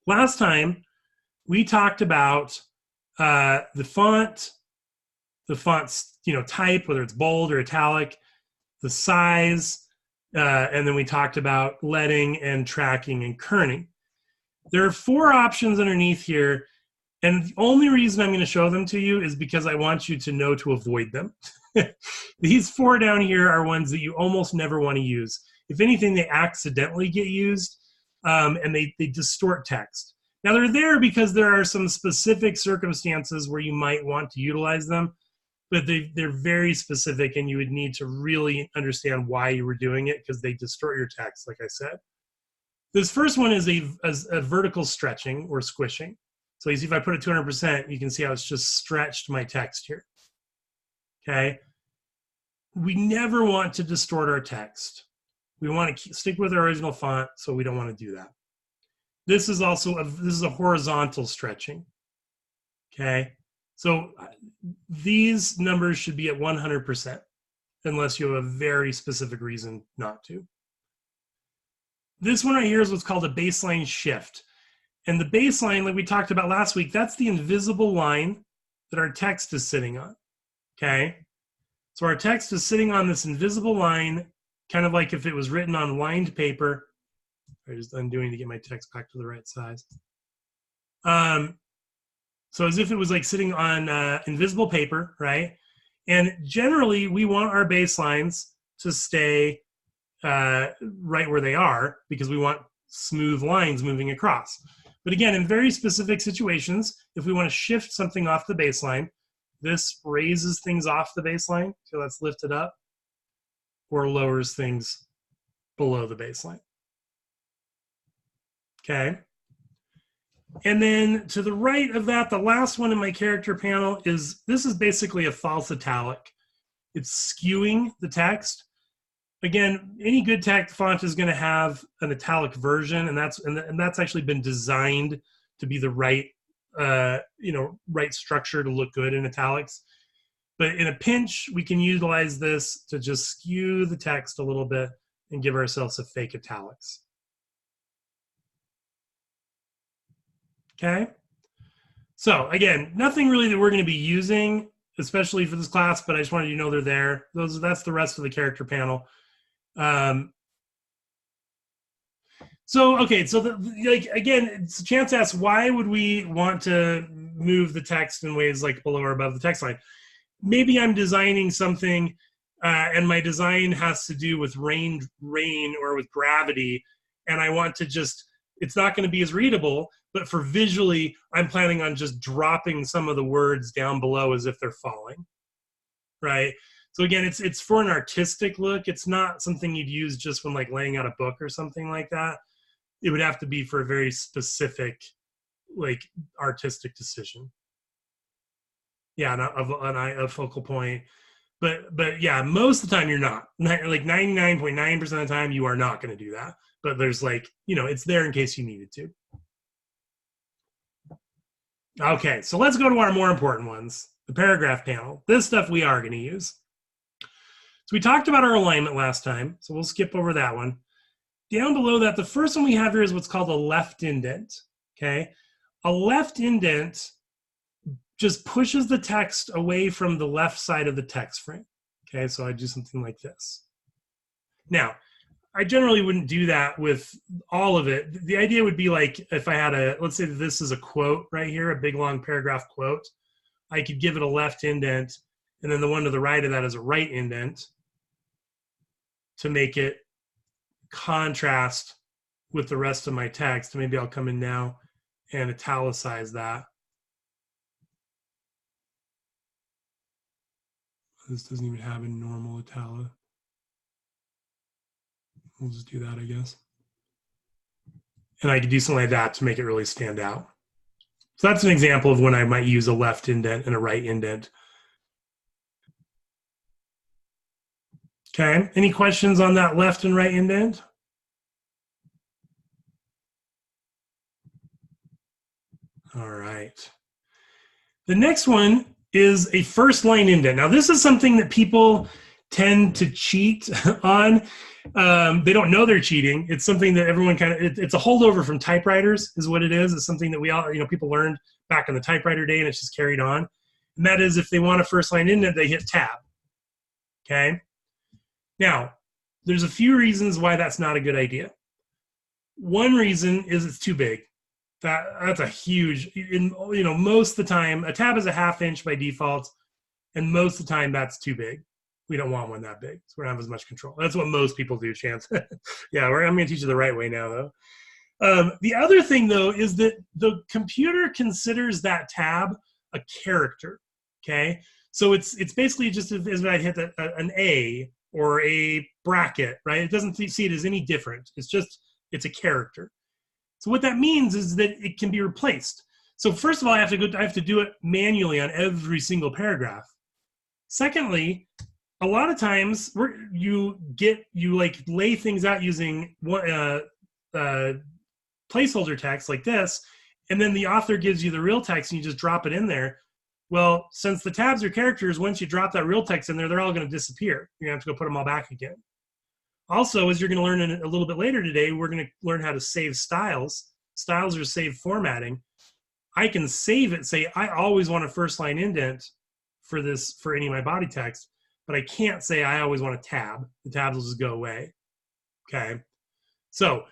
Last time, we talked about the font's type, whether it's bold or italic, the size, and then we talked about leading and tracking and kerning. There are 4 options underneath here, and the only reason I'm going to show them to you is because I want you to know to avoid them. These 4 down here are ones that you almost never want to use. If anything, they accidentally get used, and they distort text. Now, they're there because there are some specific circumstances where you might want to utilize them, but they're very specific, and you would need to really understand why you were doing it because they distort your text, like I said. This first one is a vertical stretching or squishing. So you see if I put it 200%, you can see how it's just stretched my text here. Okay? We never want to distort our text. We want to stick with our original font, so we don't want to do that. This is also a horizontal stretching. Okay? So these numbers should be at 100% unless you have a very specific reason not to. This one right here is what's called a baseline shift. And the baseline, like we talked about last week, that's the invisible line that our text is sitting on. Okay? So our text is sitting on this invisible line, kind of like if it was written on lined paper. I'm just undoing to get my text back to the right size. So as if it was like sitting on invisible paper, right? And generally, we want our baselines to stay right where they are because we want smooth lines moving across. But again, in very specific situations, if we want to shift something off the baseline, this raises things off the baseline, so that's lifted up, or lowers things below the baseline. Okay. And then to the right of that, the last one in my character panel this is basically a false italic. it's skewing the text. Again, any good text font is going to have an italic version, and that's actually been designed to be the right right structure to look good in italics. But in a pinch, we can utilize this to just skew the text a little bit and give ourselves a fake italics. Okay. So again, nothing really that we're going to be using, especially for this class, but I just wanted you to know they're there. That's the rest of the character panel. So again, it's a chance to ask, why would we want to move the text in ways like below or above the text line? Maybe I'm designing something and my design has to do with rain or with gravity, and I want to it's not going to be as readable, but for visually, I'm planning on just dropping some of the words down below as if they're falling, right? So again, it's for an artistic look. It's not something you'd use just when like laying out a book or something like that. It would have to be for a very specific, like, artistic decision. Yeah, a focal point. But yeah, most of the time you're not. Like 99.9% of the time you are not going to do that. But there's it's there in case you needed to. Okay, so let's go to our more important ones. The paragraph panel. This stuff we are going to use. So we talked about our alignment last time, so we'll skip over that one. Down below that, the first one we have here is what's called a left indent. Okay, a left indent just pushes the text away from the left side of the text frame. Okay, so I do something like this. Now, I generally wouldn't do that with all of it. The idea would be like if I had let's say this is a quote right here, a big long paragraph quote. I could give it a left indent, and then the one to the right of that is a right indent to make it contrast with the rest of my text. Maybe I'll come in now and italicize that. This doesn't even have a normal italic. We'll just do that, I guess. And I could do something like that to make it really stand out. So that's an example of when I might use a left indent and a right indent. Okay, any questions on that left and right indent? All right. The next one is a first line indent. Now, this is something that people tend to cheat on. They don't know they're cheating. It's something that everyone it's a holdover from typewriters is what it is. It's something that we all, people learned back in the typewriter day, and it's just carried on. And that is, if they want a first line indent, they hit tab. Okay. Now, there's a few reasons why that's not a good idea. One reason is it's too big. That's a huge, most of the time, a tab is a 1/2 inch by default, and most of the time that's too big. We don't want one that big, so we don't have as much control. That's what most people do, Chance. Yeah, I'm going to teach you the right way now, though. The other thing, though, is that the computer considers that tab a character, okay? So it's basically just as I hit an A or a bracket, right? It doesn't see it as any different. It's a character. So what that means is that it can be replaced. So first of all, I have to do it manually on every single paragraph. Secondly, a lot of times you lay things out using placeholder text like this, and then the author gives you the real text and you just drop it in there. Well, since the tabs are characters, once you drop that real text in there, they're all going to disappear. You're going to have to go put them all back again. Also, as you're going to learn a little bit later today, we're going to learn how to save styles. Styles are saved formatting. I can save it, say I always want a first line indent for any of my body text, but I can't say I always want a tab. The tabs will just go away. Okay. So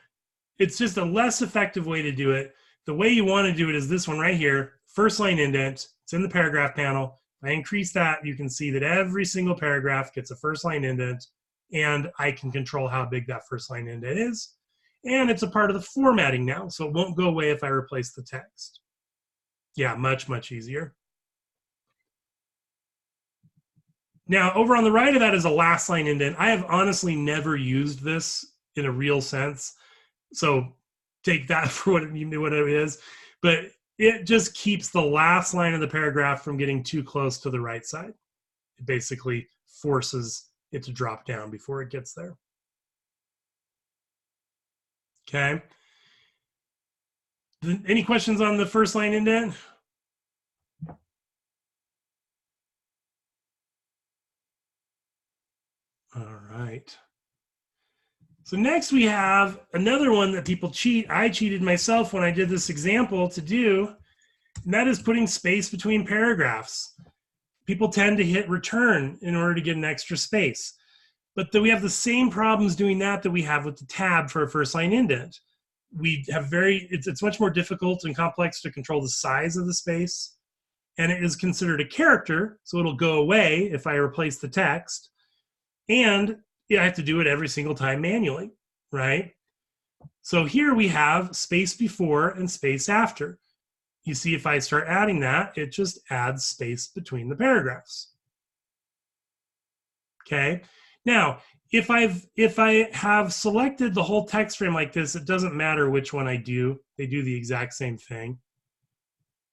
it's just a less effective way to do it. The way you want to do it is this one right here, first line indent. It's in the paragraph panel. If I increase that, you can see that every single paragraph gets a first line indent, and I can control how big that first line indent is. And it's a part of the formatting now, so it won't go away if I replace the text. Yeah, much, much easier. Now, over on the right of that is a last line indent. I have honestly never used this in a real sense, so take that for what it is. But it just keeps the last line of the paragraph from getting too close to the right side. It basically forces it to drop down before it gets there. Okay. Any questions on the first line indent? All right. So next we have another one that people cheat. I cheated myself when I did this example to do, and that is putting space between paragraphs. People tend to hit return in order to get an extra space. But then we have the same problems doing that we have with the tab for a first line indent. We have it's much more difficult and complex to control the size of the space. And it is considered a character, so it'll go away if I replace the text. And I have to do it every single time manually, right? So here we have space before and space after. You see, if I start adding that, it just adds space between the paragraphs. Okay. Now, if I have selected the whole text frame like this, it doesn't matter which one I do. They do the exact same thing.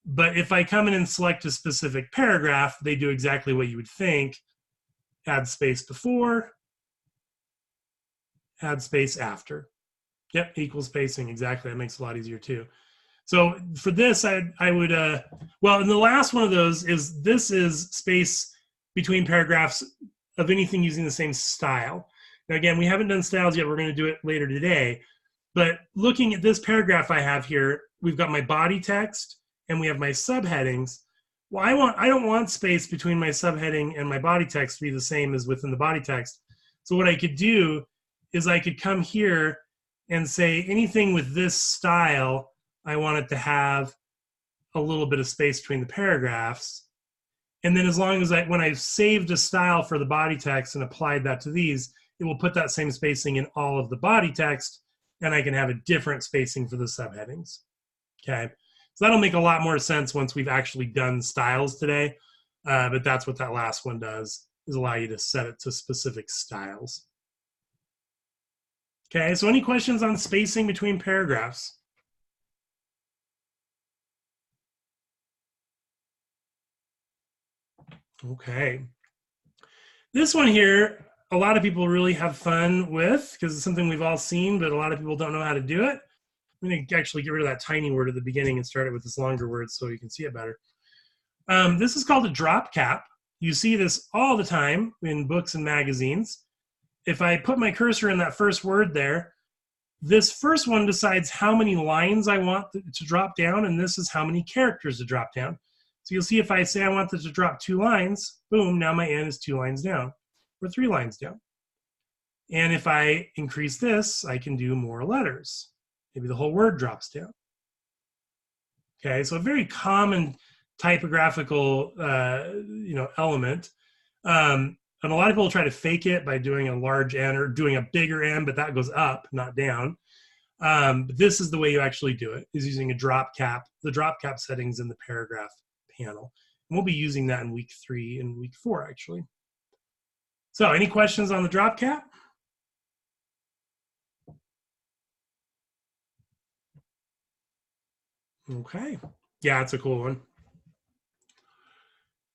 But if I come in and select a specific paragraph, they do exactly what you would think. Add space before, add space after. Yep, equal spacing, exactly. That makes it a lot easier too. So for this, I would, well, and the last one of those is, this is space between paragraphs of anything using the same style. Now again, we haven't done styles yet. We're going to do it later today. But looking at this paragraph I have here, we've got my body text and we have my subheadings. Well, I don't want space between my subheading and my body text to be the same as within the body text. So what I could do is I could come here and say anything with this style, I want it to have a little bit of space between the paragraphs. And then as long as when I've saved a style for the body text and applied that to these, it will put that same spacing in all of the body text, and I can have a different spacing for the subheadings. Okay, so that'll make a lot more sense once we've actually done styles today. But that's what that last one does, is allow you to set it to specific styles. Okay, so any questions on spacing between paragraphs? Okay. This one here, a lot of people really have fun with, because it's something we've all seen, but a lot of people don't know how to do it. I'm going to actually get rid of that tiny word at the beginning and start it with this longer word so you can see it better. This is called a drop cap. You see this all the time in books and magazines. If I put my cursor in that first word there, this first one decides how many lines I want to drop down, and this is how many characters to drop down. So you'll see if I say I want this to drop 2 lines, boom, now my N is 2 lines down, or 3 lines down. And if I increase this, I can do more letters. Maybe the whole word drops down. Okay, so a very common typographical element. And a lot of people try to fake it by doing a large N or doing a bigger N, but that goes up, not down. But this is the way you actually do it, is using a drop cap, the drop cap settings in the paragraph panel. And we'll be using that in week 3 and week 4, actually. So any questions on the drop cap? Okay. Yeah, it's a cool one.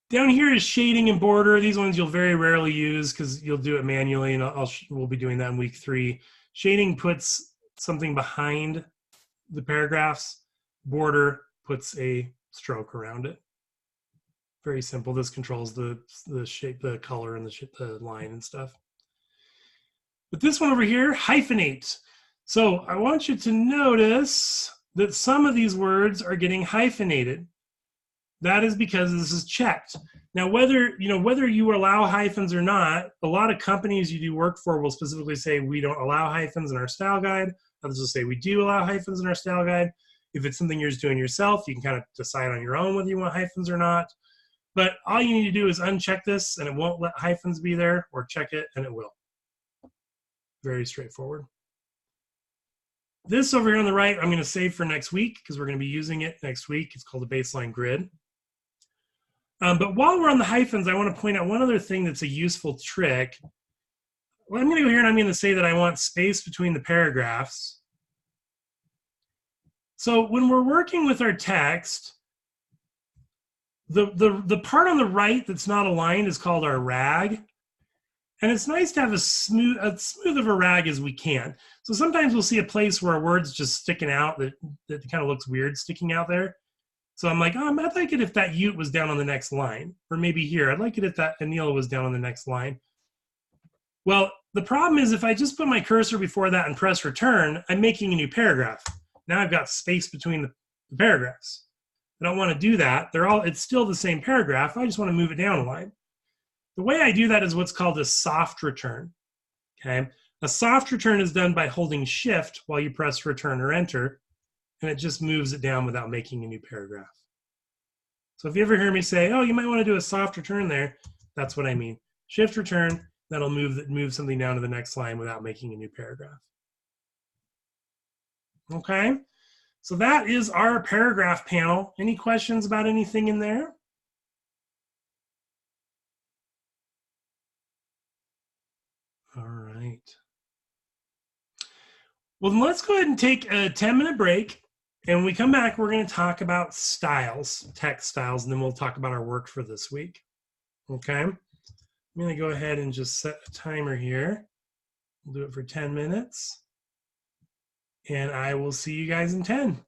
Down here is shading and border. These ones you'll very rarely use because you'll do it manually, and we'll be doing that in week 3. Shading puts something behind the paragraphs. Border puts a stroke around it. Very simple. This controls the shape, the color, and the line and stuff. But this one over here, hyphenate. So I want you to notice that some of these words are getting hyphenated. That is because this is checked. Now, whether you allow hyphens or not, a lot of companies you do work for will specifically say we don't allow hyphens in our style guide. Others will say we do allow hyphens in our style guide. If it's something you're just doing yourself, you can kind of decide on your own whether you want hyphens or not. But all you need to do is uncheck this, and it won't let hyphens be there, or check it, and it will. Very straightforward. This over here on the right, I'm going to save for next week because we're going to be using it next week. It's called a baseline grid. But while we're on the hyphens, I want to point out one other thing that's a useful trick. Well, I'm going to go here and I'm going to say that I want space between the paragraphs. So when we're working with our text, the part on the right that's not aligned is called our rag. And it's nice to have as smooth of a rag as we can. So sometimes we'll see a place where a word's just sticking out that kind of looks weird sticking out there. So I'm like, oh, I'd like it if that Ute was down on the next line. Or maybe here, I'd like it if that Anila was down on the next line. Well, the problem is if I just put my cursor before that and press return, I'm making a new paragraph. Now I've got space between the paragraphs. I don't want to do that. It's still the same paragraph. I just want to move it down a line. The way I do that is what's called a soft return. Okay. A soft return is done by holding shift while you press return or enter, and it just moves it down without making a new paragraph. So if you ever hear me say, oh, you might want to do a soft return there, that's what I mean. Shift return, that'll move something down to the next line without making a new paragraph. Okay, so that is our paragraph panel. Any questions about anything in there? All right. Well, then let's go ahead and take a 10-minute break. And when we come back, we're going to talk about styles, text styles, and then we'll talk about our work for this week. Okay. I'm going to go ahead and just set a timer here. We'll do it for 10 minutes. And I will see you guys in 10.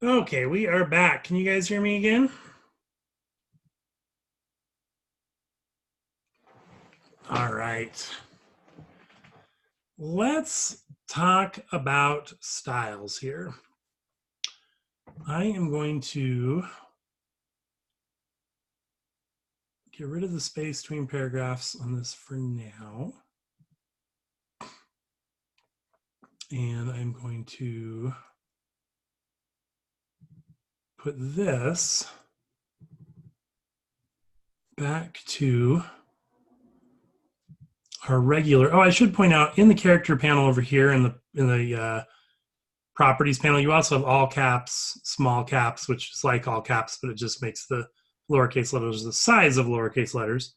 Okay, we are back. Can you guys hear me again? All right. Let's talk about styles here. I am going to get rid of the space between paragraphs on this for now. And I'm going to put this back to our regular. Oh, I should point out in the character panel over here in the properties panel, you also have all caps, small caps, which is like all caps, but it just makes the lowercase letters the size of lowercase letters.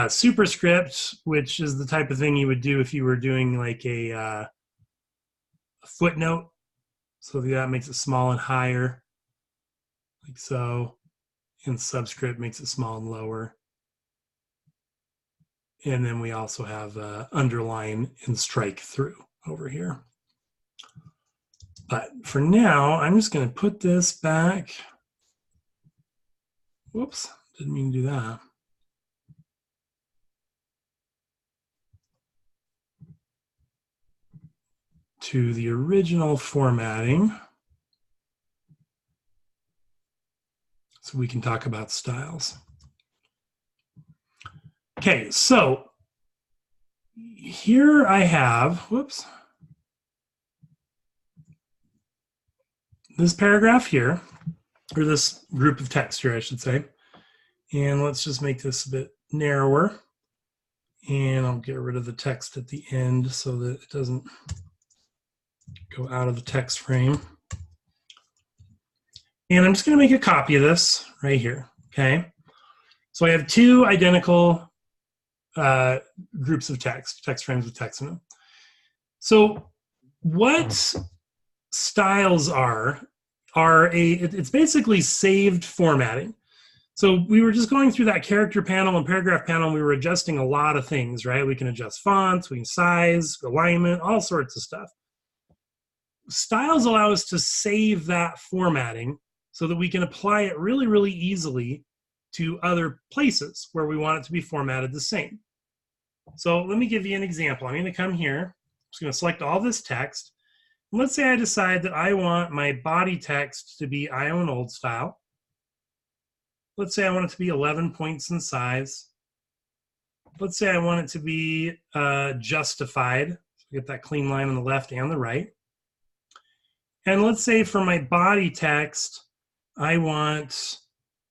Superscript, which is the type of thing you would do if you were doing like a footnote. So that makes it small and higher, like so. And subscript makes it small and lower. And then we also have underline and strike through over here. But for now, I'm just going to put this back. Whoops, didn't mean to do that. To the original formatting. So we can talk about styles. Okay, so here I have, whoops, this paragraph here, or this group of text here, I should say. And let's just make this a bit narrower. And I'll get rid of the text at the end so that it doesn't go out of the text frame. And I'm just going to make a copy of this right here, okay? So I have two identical groups of text frames with text in them. So what styles it's basically saved formatting. So we were just going through that character panel and paragraph panel, and we were adjusting a lot of things, right? We can adjust fonts, we can size, alignment, all sorts of stuff. Styles allow us to save that formatting so that we can apply it really, really easily to other places where we want it to be formatted the same. So let me give you an example. I'm going to come here. I'm just going to select all this text. And let's say I decide that I want my body text to be I own old style. Let's say I want it to be 11 points in size. Let's say I want it to be justified. So get that clean line on the left and the right. And let's say for my body text, I want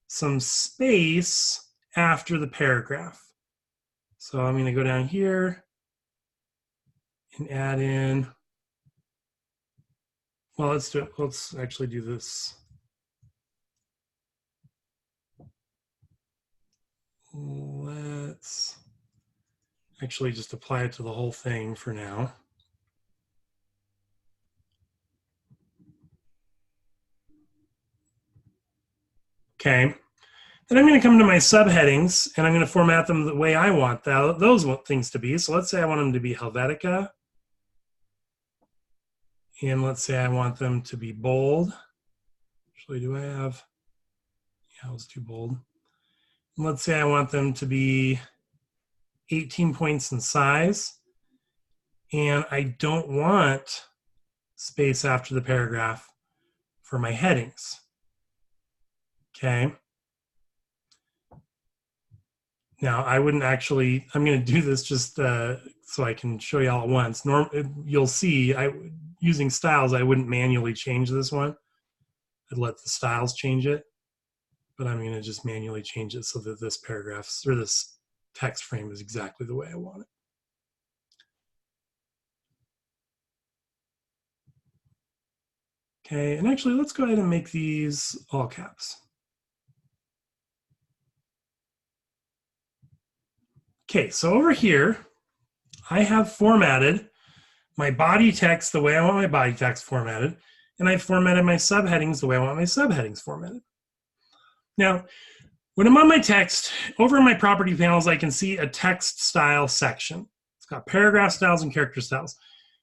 some space after the paragraph. So I'm going to go down here and add in, well, let's actually do this. Let's actually just apply it to the whole thing for now. Okay. Then I'm going to come to my subheadings and I'm going to format them the way I want those things to be. So let's say I want them to be Helvetica. And let's say I want them to be bold. Actually, do I have? Yeah, let's do bold. And let's say I want them to be 18 points in size. And I don't want space after the paragraph for my headings. Okay. Now, I wouldn't actually, I'm going to do this just so I can show you all at once. You'll see, using styles, I wouldn't manually change this one. I'd let the styles change it. But I'm going to just manually change it so that this paragraph, or this text frame is exactly the way I want it. Okay, and actually, let's go ahead and make these all caps. Okay, so over here, I have formatted my body text the way I want my body text formatted, and I've formatted my subheadings the way I want my subheadings formatted. Now, when I'm on my text, over in my property panels, I can see a text style section. It's got paragraph styles and character styles.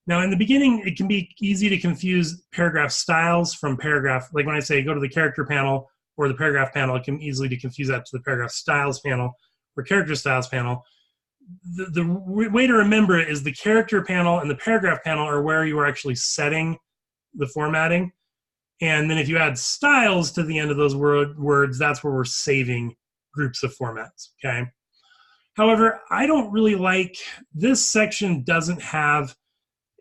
Now, in the beginning, it can be easy to confuse paragraph styles from paragraph. Like when I say go to the character panel or the paragraph panel, it can easily to confuse that to the paragraph styles panel or character styles panel. The way to remember it is the character panel and the paragraph panel are where you are actually setting the formatting. And then if you add styles to the end of those words, that's where we're saving groups of formats, okay? However, I don't really like, this section doesn't have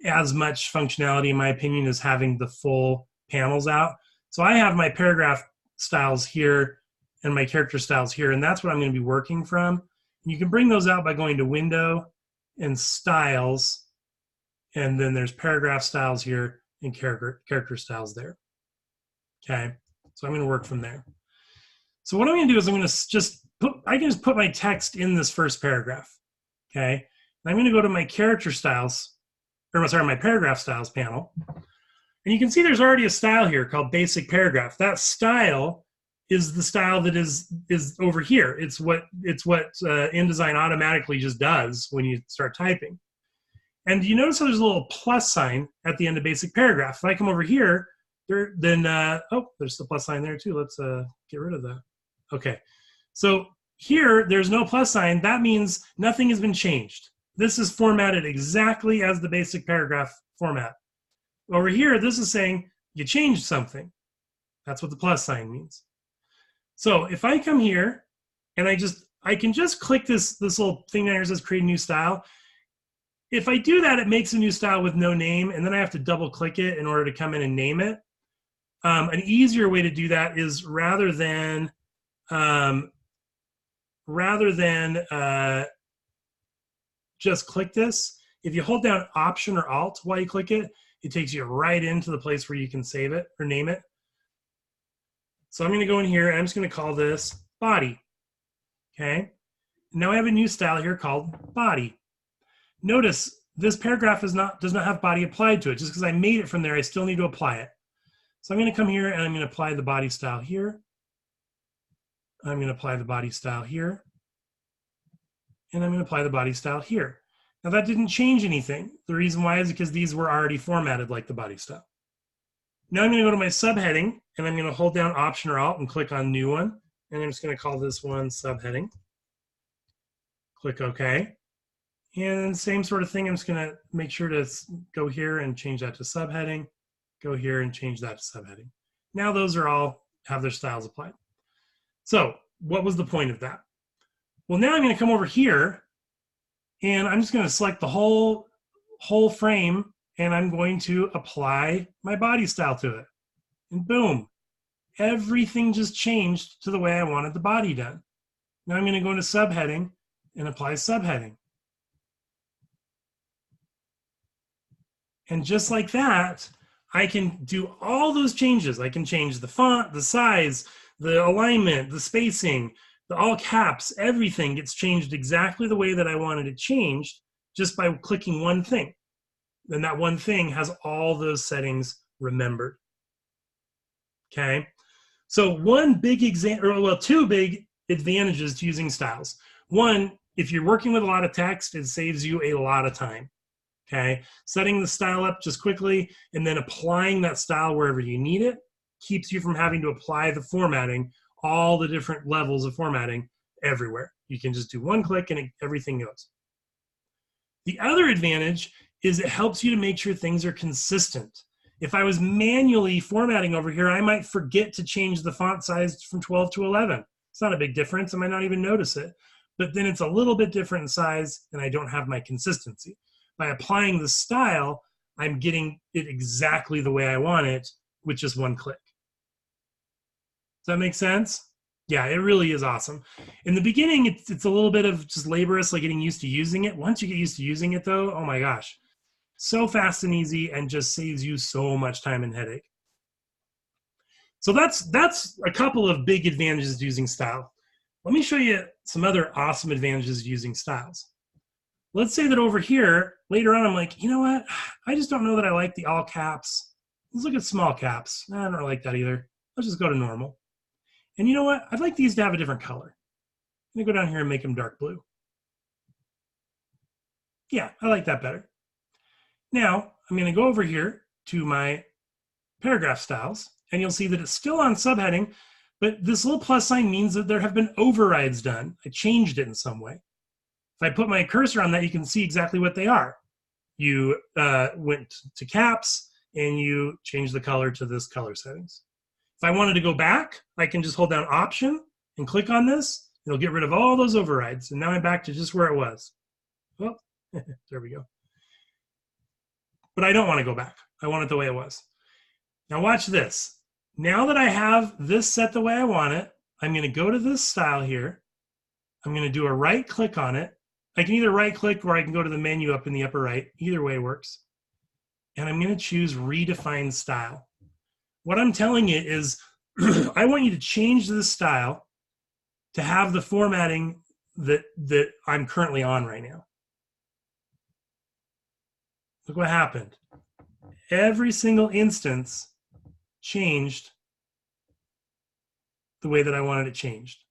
as much functionality, in my opinion, as having the full panels out. So I have my paragraph styles here and my character styles here, and that's what I'm going to be working from. And you can bring those out by going to Window and Styles, and then there's paragraph styles here and character styles there. Okay, so I'm going to work from there. So what I'm going to do is I'm going to just put my text in this first paragraph. Okay, and I'm going to go to my character styles, or sorry, my paragraph styles panel. And you can see there's already a style here called basic paragraph. That style is the style that is over here. It's what InDesign automatically just does when you start typing. And you notice how there's a little plus sign at the end of basic paragraph. If I come over here, then oh, there's the plus sign there too. Let's get rid of that. Okay, so here there's no plus sign. That means nothing has been changed. This is formatted exactly as the basic paragraph format. Over here, this is saying you changed something. That's what the plus sign means. So if I come here and I can just click this little thing there that says create a new style. If I do that, it makes a new style with no name, and then I have to double click it in order to come in and name it. An easier way to do that is rather than just click this, if you hold down Option or Alt while you click it, it takes you right into the place where you can save it or name it. So I'm going to go in here and I'm just going to call this body. Okay. Now I have a new style here called body. Notice this paragraph does not have body applied to it. Just because I made it from there, I still need to apply it. So I'm going to come here and I'm going to apply the body style here. I'm going to apply the body style here. And I'm going to apply the body style here. Now that didn't change anything. The reason why is because these were already formatted like the body style. Now I'm going to go to my subheading and I'm going to hold down Option or Alt and click on New One. And I'm just going to call this one subheading. Click OK. And same sort of thing, I'm just going to make sure to go here and change that to subheading. Go here and change that to subheading. Now those are all have their styles applied. So what was the point of that? Well, now I'm going to come over here and I'm just going to select the whole frame and I'm going to apply my body style to it. And boom, everything just changed to the way I wanted the body done. Now I'm going to go into subheading and apply subheading. And just like that, I can do all those changes. I can change the font, the size, the alignment, the spacing, the all caps, everything gets changed exactly the way that I wanted it changed just by clicking one thing. Then that one thing has all those settings remembered. Okay, so two big advantages to using styles. One, if you're working with a lot of text, it saves you a lot of time. Okay, setting the style up just quickly and then applying that style wherever you need it keeps you from having to apply the formatting, all the different levels of formatting everywhere. You can just do one click and everything goes. The other advantage is it helps you to make sure things are consistent. If I was manually formatting over here, I might forget to change the font size from 12 to 11. It's not a big difference. I might not even notice it. But then it's a little bit different in size and I don't have my consistency. By applying the style, I'm getting it exactly the way I want it with just one click. Does that make sense? Yeah, it really is awesome. In the beginning, it's a little bit of just laborious, like getting used to using it. Once you get used to using it though, oh my gosh, so fast and easy and just saves you so much time and headache. So that's a couple of big advantages to using style. Let me show you some other awesome advantages to using styles. Let's say that over here, later on, I'm like, you know what? I just don't know that I like the all caps. Let's look at small caps. I don't like that either. Let's just go to normal. And you know what? I'd like these to have a different color. I'm gonna go down here and make them dark blue. Yeah, I like that better. Now, I'm going to go over here to my paragraph styles, and you'll see that it's still on subheading, but this little plus sign means that there have been overrides done. I changed it in some way. If I put my cursor on that, you can see exactly what they are. You went to caps, and you changed the color to this color settings. If I wanted to go back, I can just hold down Option and click on this. It'll get rid of all those overrides, and now I'm back to just where it was. Well, there we go. But I don't want to go back. I want it the way it was. Now watch this. Now that I have this set the way I want it, I'm going to go to this style here. I'm going to do a right click on it. I can either right click or I can go to the menu up in the upper right. Either way works. And I'm going to choose Redefine Style. What I'm telling it is I want you to change this style to have the formatting that I'm currently on right now. Look what happened. Every single instance changed the way that I wanted it changed.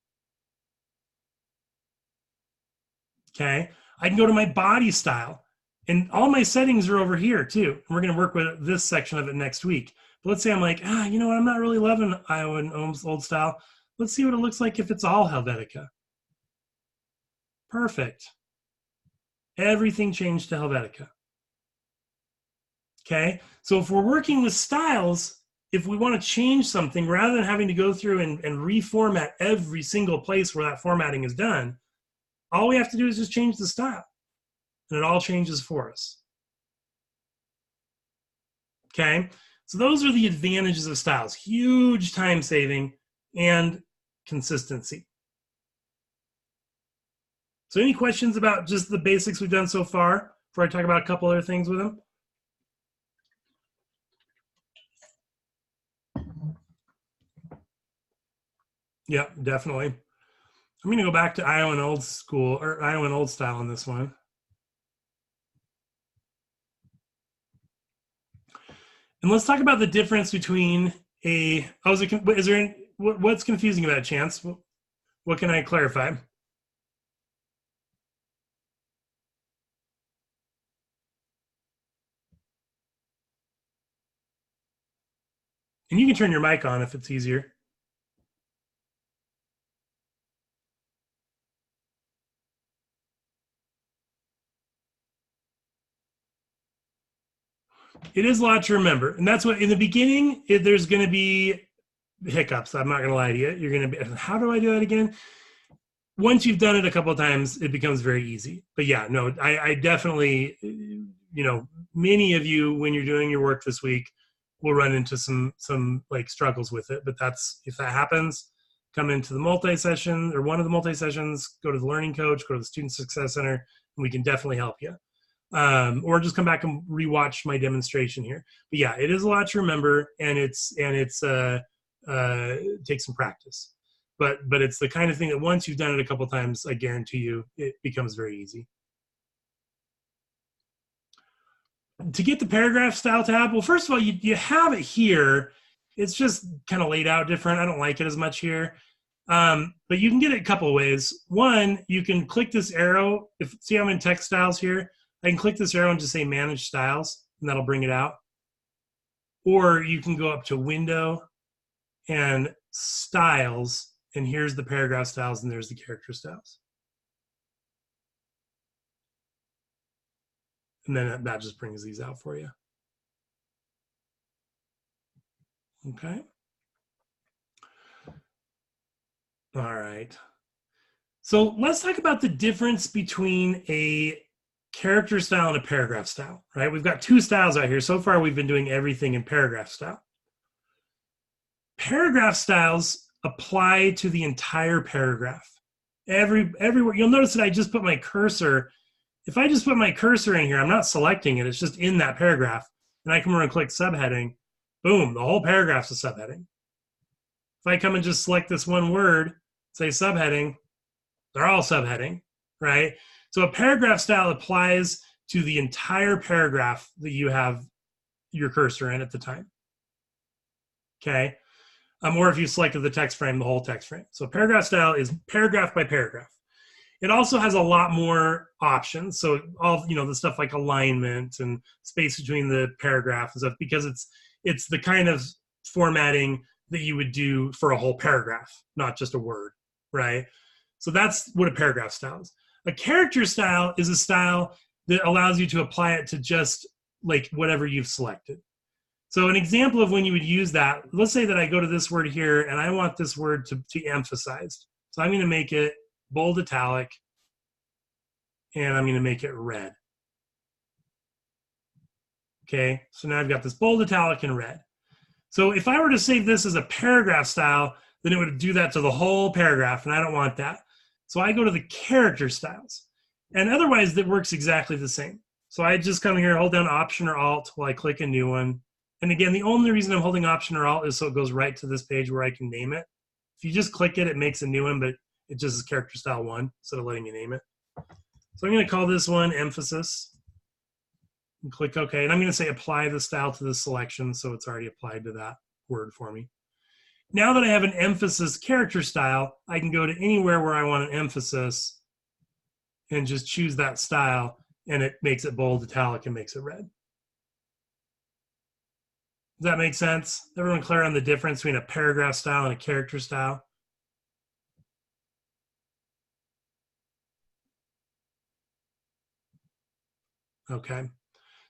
Okay, I can go to my body style, and all my settings are over here too. And we're going to work with this section of it next week. But let's say I'm like, you know what, I'm not really loving Iowa and Ohm's old style. Let's see what it looks like if it's all Helvetica. Perfect. Everything changed to Helvetica. Okay, so if we're working with styles, if we want to change something, rather than having to go through and reformat every single place where that formatting is done, all we have to do is just change the style, and it all changes for us. Okay, so those are the advantages of styles. Huge time saving and consistency. So any questions about just the basics we've done so far before I talk about a couple other things with them? Yeah, definitely. I'm going to go back to Iowa and old school, or Iowa and old style on this one. And let's talk about the difference between a, is there any, what's confusing about it, Chance? What can I clarify? And you can turn your mic on if it's easier. It is a lot to remember. And that's what, in the beginning, there's going to be hiccups. I'm not going to lie to you. You're going to be, how do I do that again? Once you've done it a couple of times, it becomes very easy. But yeah, no, I definitely, you know, many of you, when you're doing your work this week, will run into some like struggles with it. But that's, if that happens, come into the multi-session or one of the multi-sessions, go to the learning coach, go to the Student Success Center, and we can definitely help you. Or just come back and rewatch my demonstration here. But yeah, it is a lot to remember, and it takes some practice. But it's the kind of thing that once you've done it a couple times, I guarantee you, it becomes very easy. To get the paragraph style tab, well, first of all, you have it here. It's just kind of laid out different. I don't like it as much here. But you can get it a couple of ways. One, you can click this arrow. See, I'm in text styles here. I can click this arrow and just say Manage Styles, and that'll bring it out. Or you can go up to Window and Styles, and here's the paragraph styles, and there's the character styles. And then that just brings these out for you. Okay. All right. So let's talk about the difference between a character style and a paragraph style, right? We've got two styles out here. So far, we've been doing everything in paragraph style. Paragraph styles apply to the entire paragraph. Everywhere. You'll notice that I just put my cursor. If I just put my cursor in here, I'm not selecting it. It's just in that paragraph. And I come over and click subheading. Boom, the whole paragraph's a subheading. If I come and just select this one word, say subheading, they're all subheading, right? So a paragraph style applies to the entire paragraph that you have your cursor in at the time. Okay? Or if you selected the text frame, the whole text frame. So paragraph style is paragraph by paragraph. It also has a lot more options. So all, you know, the stuff like alignment and space between the paragraph and stuff, because it's the kind of formatting that you would do for a whole paragraph, not just a word, right? So that's what a paragraph style is. A character style is a style that allows you to apply it to just like whatever you've selected. So an example of when you would use that, let's say that I go to this word here and I want this word to be emphasized. So I'm going to make it bold italic and I'm going to make it red. Okay, so now I've got this bold italic and red. So if I were to save this as a paragraph style, then it would do that to the whole paragraph, and I don't want that. So I go to the character styles. And otherwise, that works exactly the same. So I just come here, hold down Option or Alt while I click a new one. And again, the only reason I'm holding Option or Alt is so it goes right to this page where I can name it. If you just click it, it makes a new one, but it just is character style 1 instead of letting you name it. So I'm going to call this one emphasis. And click OK. And I'm going to say apply the style to the selection, so it's already applied to that word for me. Now that I have an emphasis character style, I can go to anywhere where I want an emphasis and just choose that style, and it makes it bold, italic, and makes it red. Does that make sense? Everyone clear on the difference between a paragraph style and a character style? Okay.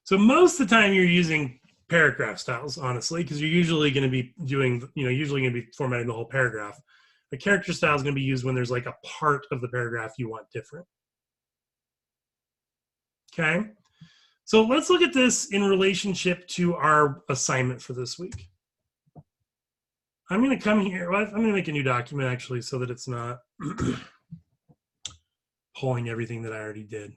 So most of the time you're using paragraph styles, honestly, because you're usually going to be doing, usually going to be formatting the whole paragraph. A character style is going to be used when there's like a part of the paragraph you want different. Okay. So let's look at this in relationship to our assignment for this week. I'm going to come here. Well, I'm going to make a new document actually so that it's not pulling everything that I already did.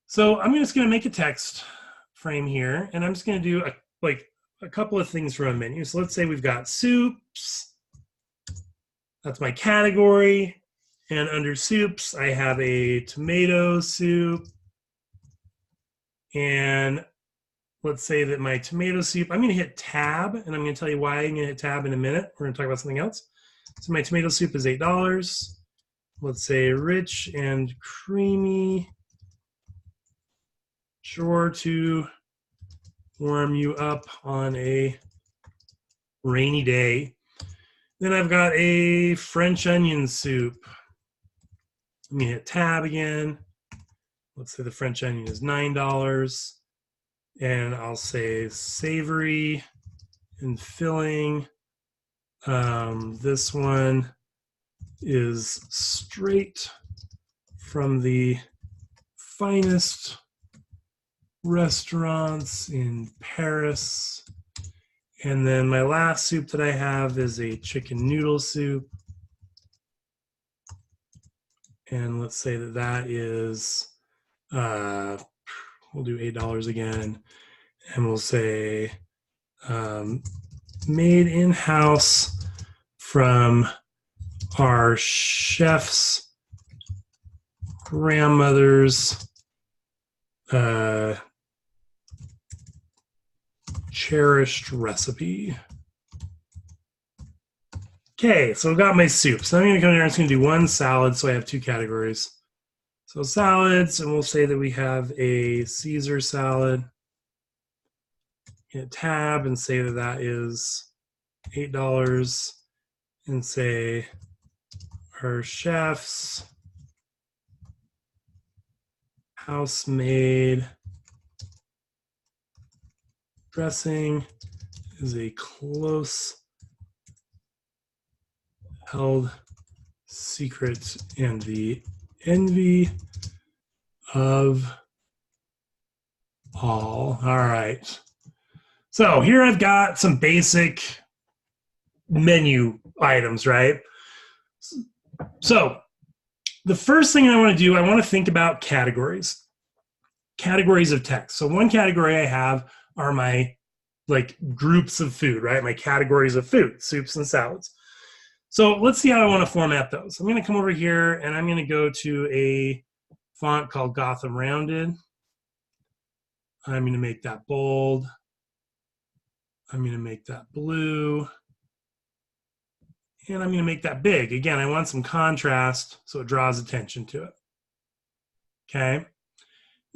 So I'm just going to make a text frame here, and I'm just going to do a couple of things from a menu. So let's say we've got soups. That's my category. And under soups, I have a tomato soup. And let's say that my tomato soup, I'm going to hit tab, and I'm going to tell you why I'm going to hit tab in a minute. We're going to talk about something else. So my tomato soup is $8. Let's say rich and creamy, sure to warm you up on a rainy day. Then I've got a French onion soup. Let me hit tab again. Let's say the French onion is $9. And I'll say savory and filling. This one is straight from the finest restaurants in Paris. And then my last soup that I have is a chicken noodle soup. And let's say that that is, we'll do $8 again. And we'll say made in-house from our chef's grandmother's cherished recipe. Okay, so I've got my soup. So I'm going to come here, I'm just going to do one salad, so I have two categories. So salads, and we'll say that we have a Caesar salad. Hit tab and say that that is $8, and say our chef's house-made dressing is a close held secret and the envy of all. All right. So here I've got some basic menu items, right? So the first thing I want to do, I want to think about categories of text. So one category I have are my like groups of food, right? My categories of food, soups and salads. So let's see how I want to format those. I'm going to come over here and I'm going to go to a font called Gotham Rounded. I'm going to make that bold. I'm going to make that blue. And I'm going to make that big. Again, I want some contrast so it draws attention to it. Okay.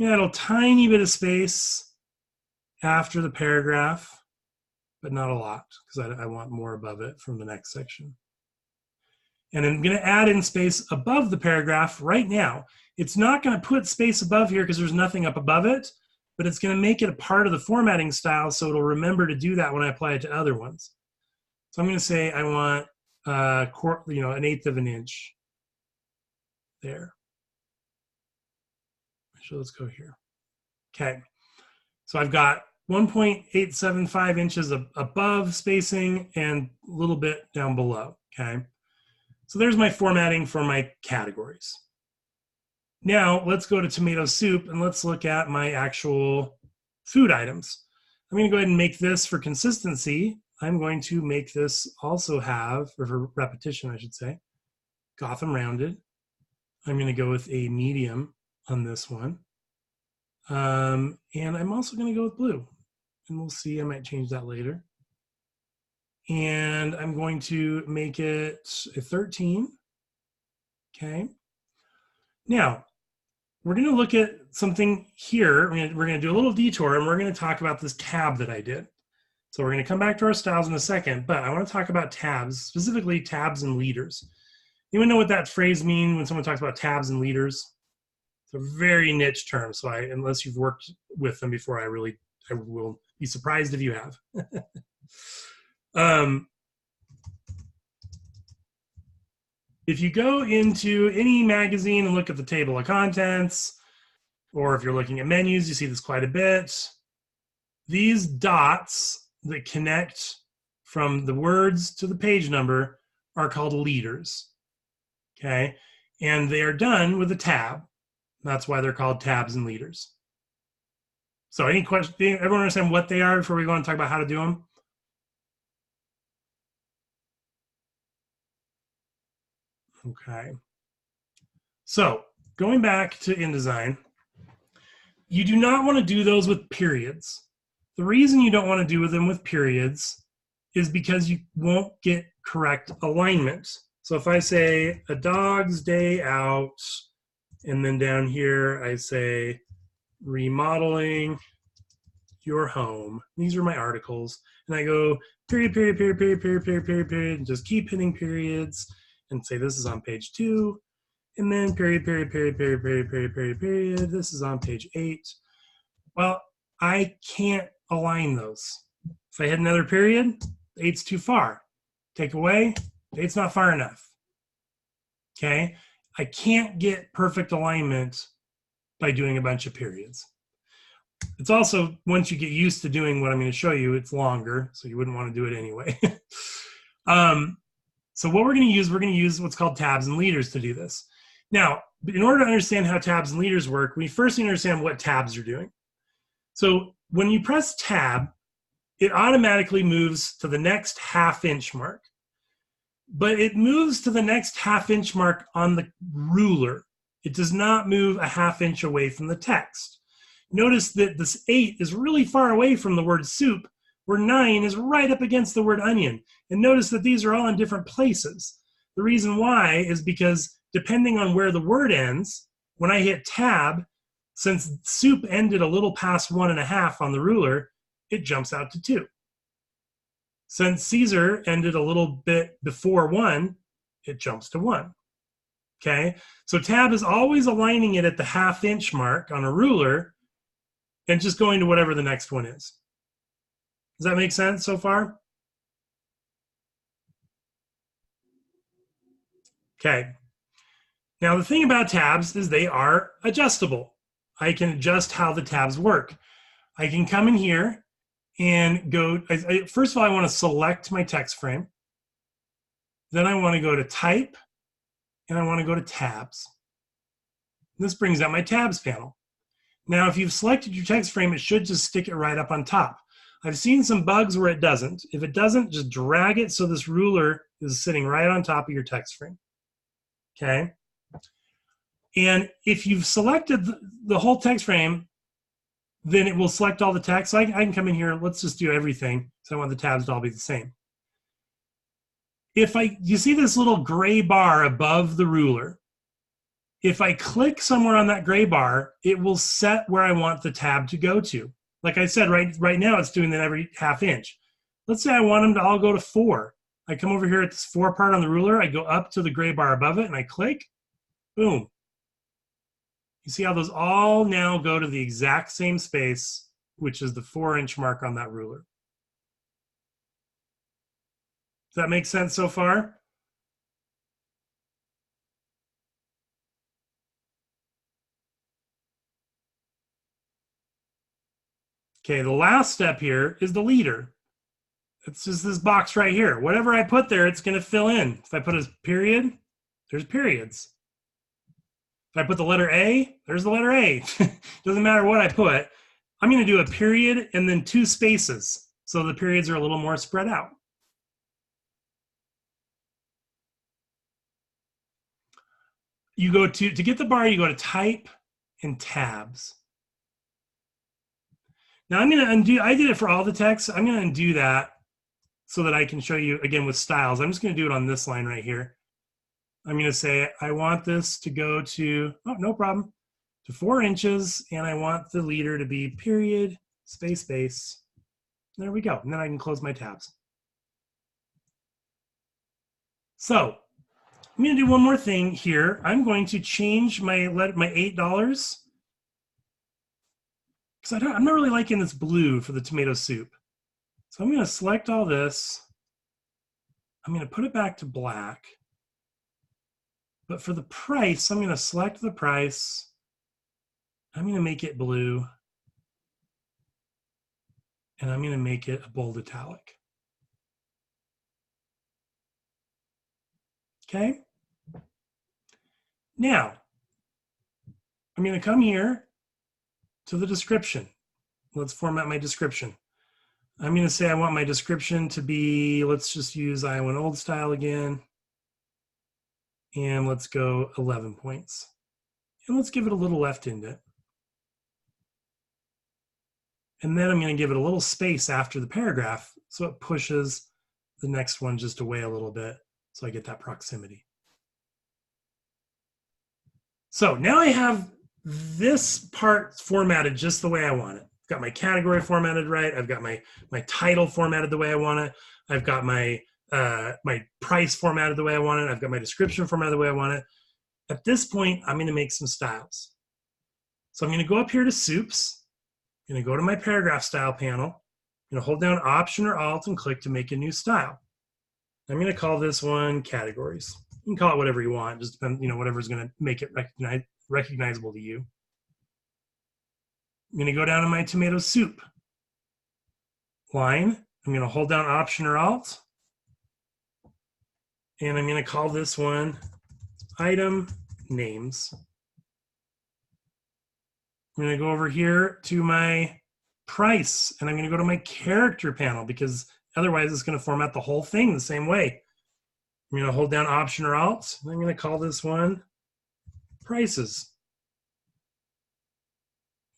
Add a tiny bit of space after the paragraph, but not a lot because I want more above it from the next section. And I'm going to add in space above the paragraph right now. It's not going to put space above here because there's nothing up above it, but it's going to make it a part of the formatting style so it'll remember to do that when I apply it to other ones. So I'm going to say I want an 1/8 of an inch there. So let's go here. Okay, so I've got 1.875 inches above spacing and a little bit down below. Okay, so there's my formatting for my categories. Now let's go to tomato soup and let's look at my actual food items. I'm going to go ahead and make this for consistency. I'm going to make this also have, or for repetition I should say, Gotham rounded. I'm going to go with a medium on this one. And I'm also going to go with blue. And we'll see, I might change that later. And I'm going to make it a 13. Okay. Now, we're going to look at something here. We're going to do a little detour, and we're going to talk about this tab that I did. So we're going to come back to our styles in a second, but I want to talk about tabs, specifically tabs and leaders. Anyone know what that phrase means when someone talks about tabs and leaders? It's a very niche term, so unless you've worked with them before, I will be surprised if you have. If you go into any magazine and look at the table of contents, or if you're looking at menus, you see this quite a bit. These dots that connect from the words to the page number are called leaders, okay? And they are done with a tab. That's why they're called tabs and leaders. So any question, everyone understand what they are before we go on and talk about how to do them? Okay. So going back to InDesign, you do not want to do those with periods. The reason you don't want to do them with periods is because you won't get correct alignment. So if I say a dog's day out, and then down here I say remodeling your home. These are my articles. And I go period, period, period, period, period, period, period, period, and just keep hitting periods and say this is on page 2. And then period, period, period, period, period, period, period, period. This is on page 8. Well, I can't align those. If I hit another period, 8's too far. Take away, 8's not far enough. Okay? I can't get perfect alignment by doing a bunch of periods. It's also, once you get used to doing what I'm going to show you, it's longer, so you wouldn't want to do it anyway. So what we're going to use what's called tabs and leaders to do this. Now, in order to understand how tabs and leaders work, we first need to understand what tabs are doing. So when you press tab, it automatically moves to the next ½ inch mark. But it moves to the next ½ inch mark on the ruler. It does not move a ½ inch away from the text. Notice that this 8 is really far away from the word soup, where 9 is right up against the word onion. And notice that these are all in different places. The reason why is because depending on where the word ends, when I hit tab, since soup ended a little past 1.5 on the ruler, it jumps out to 2. Since Caesar ended a little bit before 1, it jumps to 1. Okay, so tab is always aligning it at the ½ inch mark on a ruler and just going to whatever the next one is. Does that make sense so far? Okay. Now the thing about tabs is they are adjustable. I can adjust how the tabs work. I can come in here and go, first of all, I want to select my text frame. Then I want to go to type, and I want to go to tabs. This brings out my tabs panel. Now, if you've selected your text frame, it should just stick it right up on top. I've seen some bugs where it doesn't. If it doesn't, just drag it so this ruler is sitting right on top of your text frame. Okay? And if you've selected the whole text frame, then it will select all the text. So I can come in here, let's just do everything. So I want the tabs to all be the same. you see this little gray bar above the ruler. If I click somewhere on that gray bar, it will set where I want the tab to go to. Like I said, right now it's doing that every ½ inch. Let's say I want them to all go to 4. I come over here at this 4 part on the ruler, I go up to the gray bar above it and I click, boom. You see how those all now go to the exact same space, which is the 4-inch mark on that ruler. Does that make sense so far? Okay, the last step here is the leader. It's just this box right here. Whatever I put there, it's going to fill in. If I put a period, there's periods. If I put the letter A, there's the letter A. Doesn't matter what I put. I'm going to do a period and then 2 spaces, so the periods are a little more spread out. You go to get the bar, you go to Type and Tabs. Now I'm going to undo, I did it for all the text. I'm going to undo that so that I can show you again with styles. I'm just going to do it on this line right here. I'm going to say, I want this to go to, oh, no problem, to 4 inches, and I want the leader to be period, space, space. There we go. And then I can close my tabs. So I'm going to do one more thing here. I'm going to change my $8 because I'm not really liking this blue for the tomato soup. So I'm going to select all this. I'm going to put it back to black. But for the price, I'm going to select the price. I'm going to make it blue. And I'm going to make it a bold italic. Okay? Now, I'm going to come here to the description. Let's format my description. I'm going to say I want my description to be, let's just use Iowan Old Style again. And let's go 11 points. And let's give it a little left indent. And then I'm going to give it a little space after the paragraph so it pushes the next one just away a little bit so I get that proximity. So now I have this part formatted just the way I want it. I've got my category formatted right. I've got my title formatted the way I want it. I've got my price formatted the way I want it. I've got my description formatted the way I want it. At this point, I'm going to make some styles. So I'm going to go up here to Soups. I'm going to go to my paragraph style panel. I'm going to hold down Option or Alt and click to make a new style. I'm going to call this one Categories. You can call it whatever you want. Just depend, whatever's going to make it recognizable to you. I'm going to go down to my tomato soup line. I'm going to hold down Option or Alt. And I'm going to call this one Item Names. I'm going to go over here to my price, and I'm going to go to my character panel because otherwise it's going to format the whole thing the same way. I'm going to hold down Option or Alt, and I'm going to call this one Prices.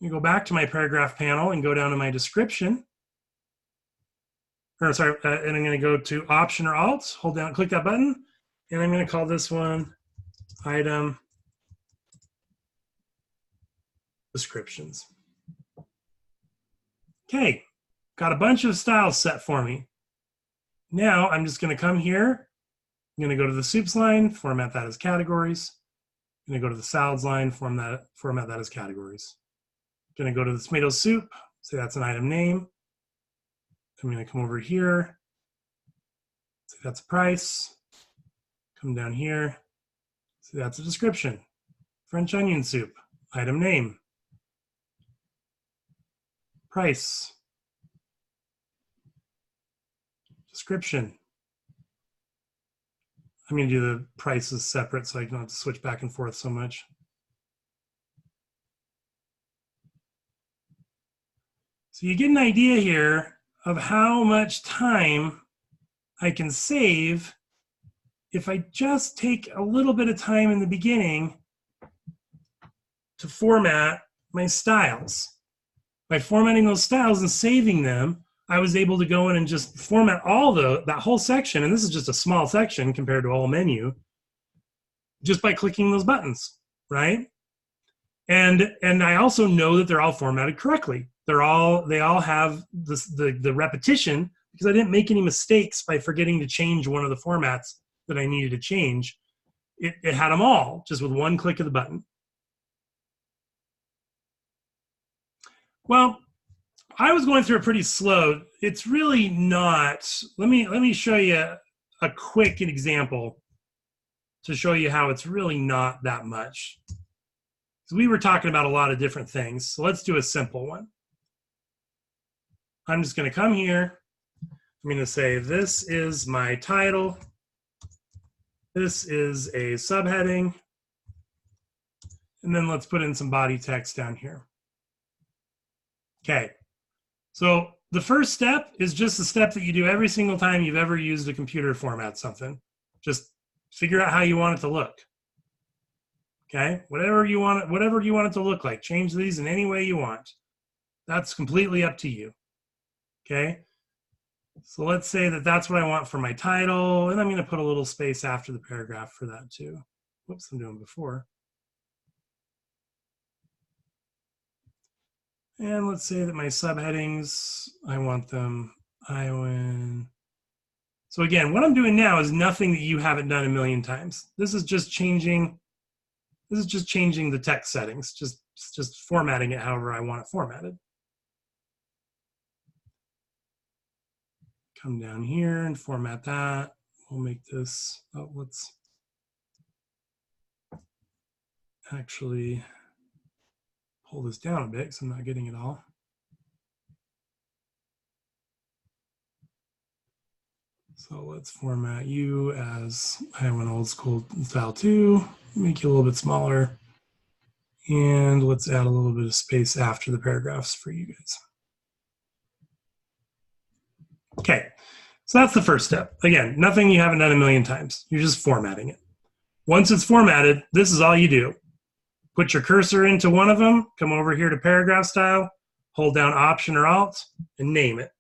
I'm going to go back to my paragraph panel and go down to my description. And I'm going to go to Option or Alt, hold down, click that button, and I'm going to call this one Item Descriptions. Okay, got a bunch of styles set for me. Now I'm just going to come here. I'm going to go to the soups line, format that as categories. I'm going to go to the salads line, format that as categories. I'm going to go to the tomato soup, say that's an item name. I'm going to come over here, say that's a price. Come down here, say that's a description. French onion soup, item name. Price. Description. I'm going to do the prices separate so I don't have to switch back and forth so much. So you get an idea here of how much time I can save if I just take a little bit of time in the beginning to format my styles. By formatting those styles and saving them, I was able to go in and just format that whole section, and this is just a small section compared to a whole menu, just by clicking those buttons, right? And I also know that they're all formatted correctly. They all have the repetition, because I didn't make any mistakes by forgetting to change one of the formats that I needed to change. It had them all just with one click of the button. Well, I was going through it pretty slow. It's really not. Let me show you a quick example to show you how it's really not that much. So we were talking about a lot of different things. So let's do a simple one. I'm just going to come here. I'm going to say this is my title. This is a subheading. And then let's put in some body text down here. Okay. So the first step is just the step that you do every single time you've ever used a computer to format something. Just figure out how you want it to look. Okay, whatever you want it to look like. Change these in any way you want. That's completely up to you. Okay, so let's say that that's what I want for my title, and I'm going to put a little space after the paragraph for that too. Whoops, I'm doing before. And let's say that my subheadings, I want them Iowan. So again, what I'm doing now is nothing that you haven't done a million times. This is just changing the text settings, just formatting it however I want it formatted. Come down here and format that. We'll make this, let's actually pull this down a bit because I'm not getting it all. So let's format you as I went old school style 2, make you a little bit smaller, and let's add a little bit of space after the paragraphs for you guys. Okay, so that's the first step. Again, nothing you haven't done a million times. You're just formatting it. Once it's formatted, this is all you do. Put your cursor into one of them, come over here to paragraph style, hold down Option or Alt, and name it.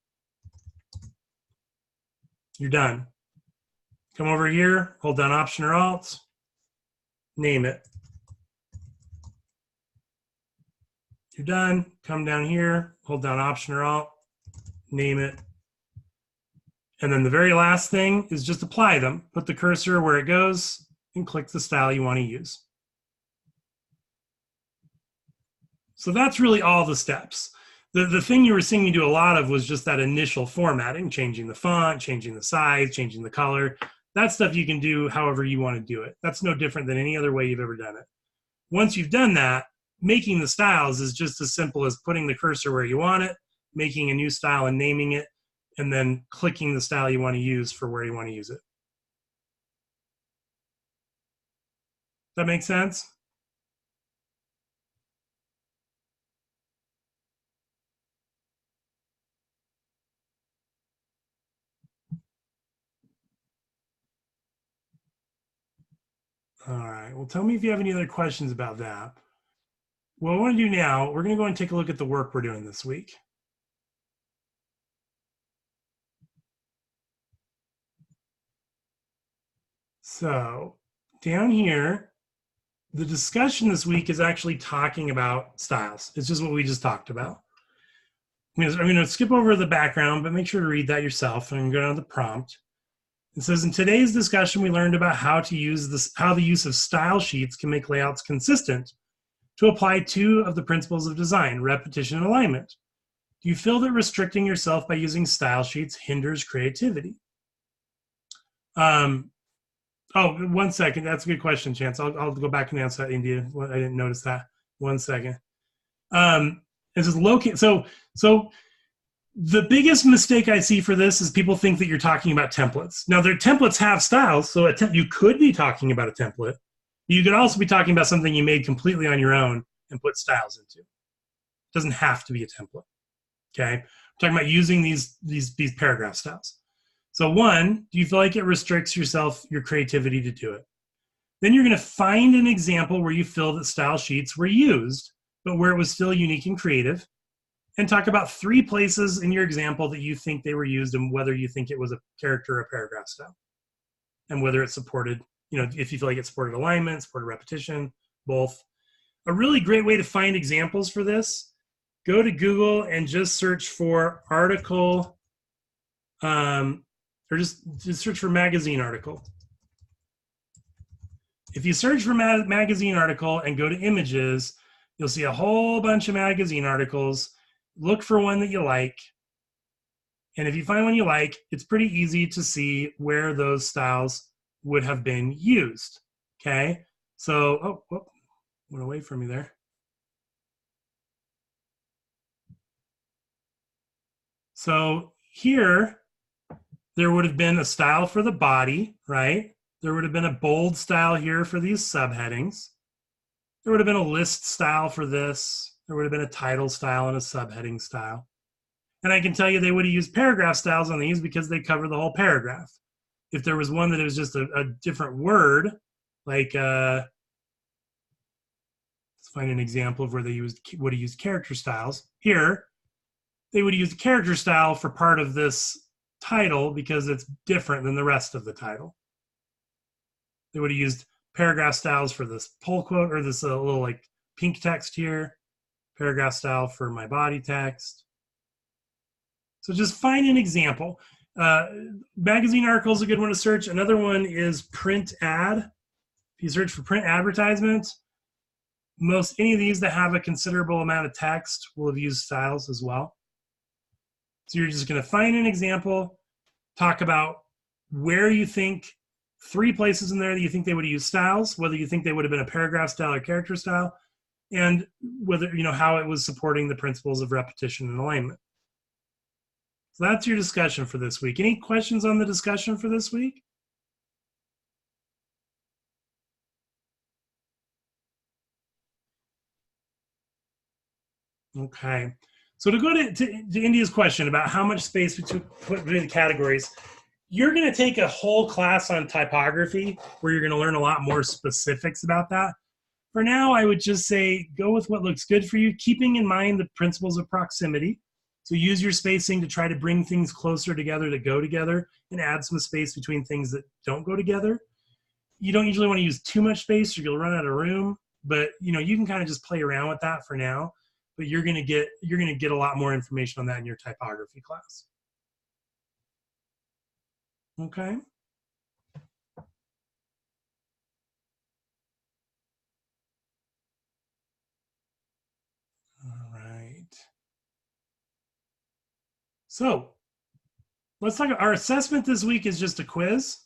You're done. Come over here, hold down Option or Alt, name it. You're done. Come down here, hold down Option or Alt, name it. And then the very last thing is just apply them. Put the cursor where it goes and click the style you want to use. So that's really all the steps. The thing you were seeing me do a lot of was just that initial formatting, changing the font, changing the size, changing the color. That stuff you can do however you want to do it. That's no different than any other way you've ever done it. Once you've done that, making the styles is just as simple as putting the cursor where you want it, making a new style and naming it, and then clicking the style you want to use for where you want to use it. That make sense? All right, well, tell me if you have any other questions about that. What I want to do now, we're going to go and take a look at the work we're doing this week. So down here, the discussion this week is actually talking about styles. It's just what we just talked about. I'm going to skip over the background, but make sure to read that yourself. I'm going to go down to the prompt. It says, in today's discussion, we learned about how the use of style sheets can make layouts consistent to apply two of the principles of design, repetition and alignment. Do you feel that restricting yourself by using style sheets hinders creativity? Oh, 1 second. That's a good question, Chance. I'll go back and answer that, India. I didn't notice that. 1 second. It says locate. So the biggest mistake I see for this is people think that you're talking about templates. Now, their templates have styles, so you could be talking about a template. You could also be talking about something you made completely on your own and put styles into. It doesn't have to be a template. Okay, I'm talking about using these paragraph styles. So one, do you feel like it restricts your creativity to do it? Then you're going to find an example where you feel that style sheets were used, but where it was still unique and creative. and talk about 3 places in your example that you think they were used and whether you think it was a character or a paragraph style, and whether it supported, if you feel like it supported alignment, supported repetition, both. A really great way to find examples for this, go to Google and just search for article, or just search for magazine article. If you search for magazine article and go to images, you'll see a whole bunch of magazine articles. Look for one that you like. And if you find one you like, it's pretty easy to see where those styles would have been used. Okay? So, went away from me there. So here, there would have been a style for the body, right? There would have been a bold style here for these subheadings. There would have been a list style for this. There would have been a title style and a subheading style. And I can tell you they would have used paragraph styles on these because they cover the whole paragraph. If there was one that it was just a different word, like, let's find an example of where they would have used character styles. Here, they would use the character style for part of this title because it's different than the rest of the title. They would have used paragraph styles for this pull quote, or this little like pink text here, paragraph style for my body text. So just find an example. Magazine article is a good one to search. Another one is print ad. If you search for print advertisements, any of these that have a considerable amount of text will have used styles as well. So you're just going to find an example, talk about where you think 3 places in there that you think they would have used styles, whether you think they would have been a paragraph style or character style, and whether, how it was supporting the principles of repetition and alignment. So that's your discussion for this week. Any questions on the discussion for this week? Okay. So to go to India's question about how much space we put between the categories, you're going to take a whole class on typography where you're going to learn a lot more specifics about that. For now, I would just say go with what looks good for you, keeping in mind the principles of proximity. So use your spacing to try to bring things closer together to go together and add some space between things that don't go together. You don't usually want to use too much space or you'll run out of room, but you can kind of just play around with that for now. But you're going to get a lot more information on that in your typography class. Okay. All right. So let's talk about our assessment this week is just a quiz.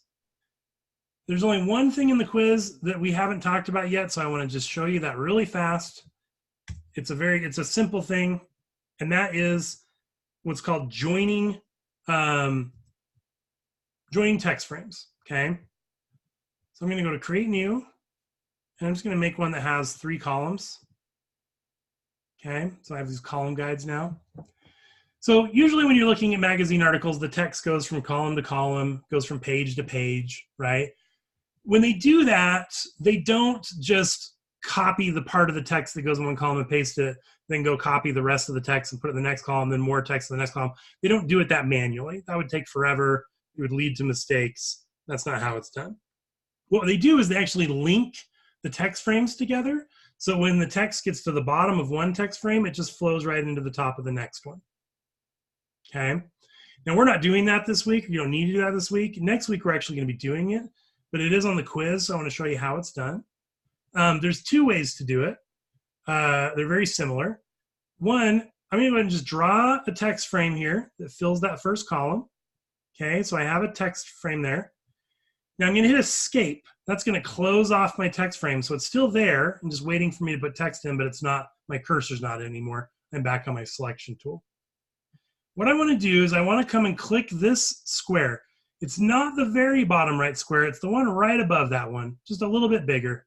There's only one thing in the quiz that we haven't talked about yet, so I want to just show you that really fast. It's a simple thing, and that is what's called joining text frames, okay? So I'm going to go to create new, and I'm just going to make one that has 3 columns, okay? So I have these column guides now. So usually when you're looking at magazine articles, the text goes from column to column, goes from page to page, right? When they do that, they don't just copy the part of the text that goes in one column and paste it, then go copy the rest of the text and put it in the next column, then more text in the next column. They don't do it that manually. That would take forever. It would lead to mistakes. That's not how it's done. What they do is they actually link the text frames together. So when the text gets to the bottom of one text frame, it just flows right into the top of the next one. Okay. Now we're not doing that this week. You don't need to do that this week. Next week, we're actually going to be doing it, but it is on the quiz. So I want to show you how it's done. There's 2 ways to do it. They're very similar. One, I'm going to go ahead and just draw a text frame here that fills that first column. Okay, so I have a text frame there. Now I'm going to hit escape. That's going to close off my text frame. So it's still there. I'm just waiting for me to put text in, but it's not, my cursor's not anymore. I'm back on my selection tool. What I want to do is I want to come and click this square. It's not the very bottom right square. It's the one right above that one, just a little bit bigger.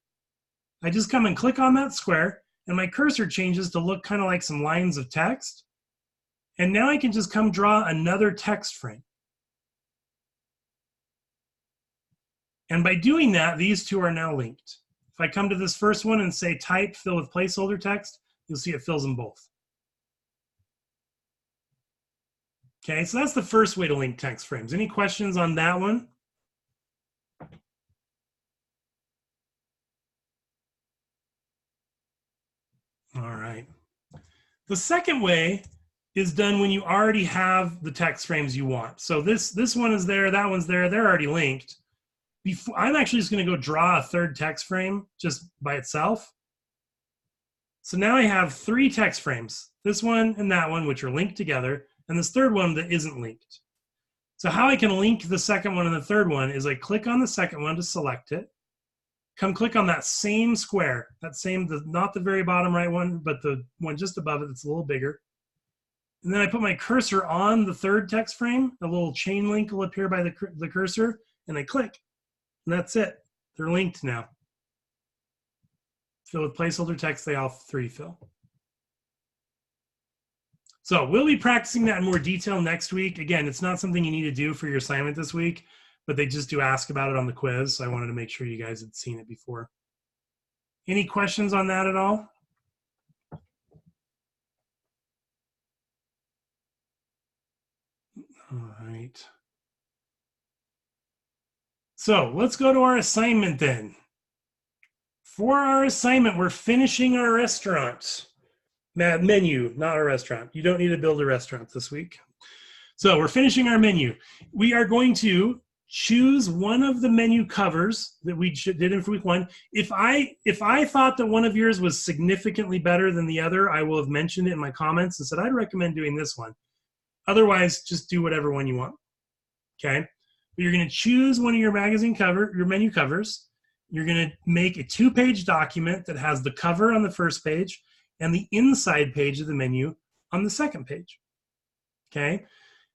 I just come and click on that square, and my cursor changes to look kind of like some lines of text. And now I can just come draw another text frame. And by doing that, these 2 are now linked. If I come to this first one and say type, fill with placeholder text, you'll see it fills them both. Okay, so that's the first way to link text frames. Any questions on that one? All right. The second way is done when you already have the text frames you want. So this one is there, that one's there, they're already linked. I'm actually just going to go draw a third text frame just by itself. So now I have 3 text frames, this one and that one, which are linked together, and this third one that isn't linked. So how I can link the second one and the third one is I click on the second one to select it, come click on that same square, not the very bottom right one, but the one just above it that's a little bigger. And then I put my cursor on the third text frame, a little chain link will appear by the cursor, and I click, and that's it. They're linked now. Fill with placeholder text, they all 3 fill. So we'll be practicing that in more detail next week. Again, it's not something you need to do for your assignment this week, but they just do ask about it on the quiz. So I wanted to make sure you guys had seen it before. Any questions on that at all? All right. So let's go to our assignment then. For our assignment, we're finishing our restaurant menu, not a restaurant. You don't need to build a restaurant this week. So we're finishing our menu. We are going to choose one of the menu covers that we did in week 1. If I thought that one of yours was significantly better than the other, I will have mentioned it in my comments and said I'd recommend doing this one. Otherwise, just do whatever one you want. Okay? But you're going to choose one of your menu covers. You're going to make a 2-page document that has the cover on the first page and the inside page of the menu on the second page. Okay?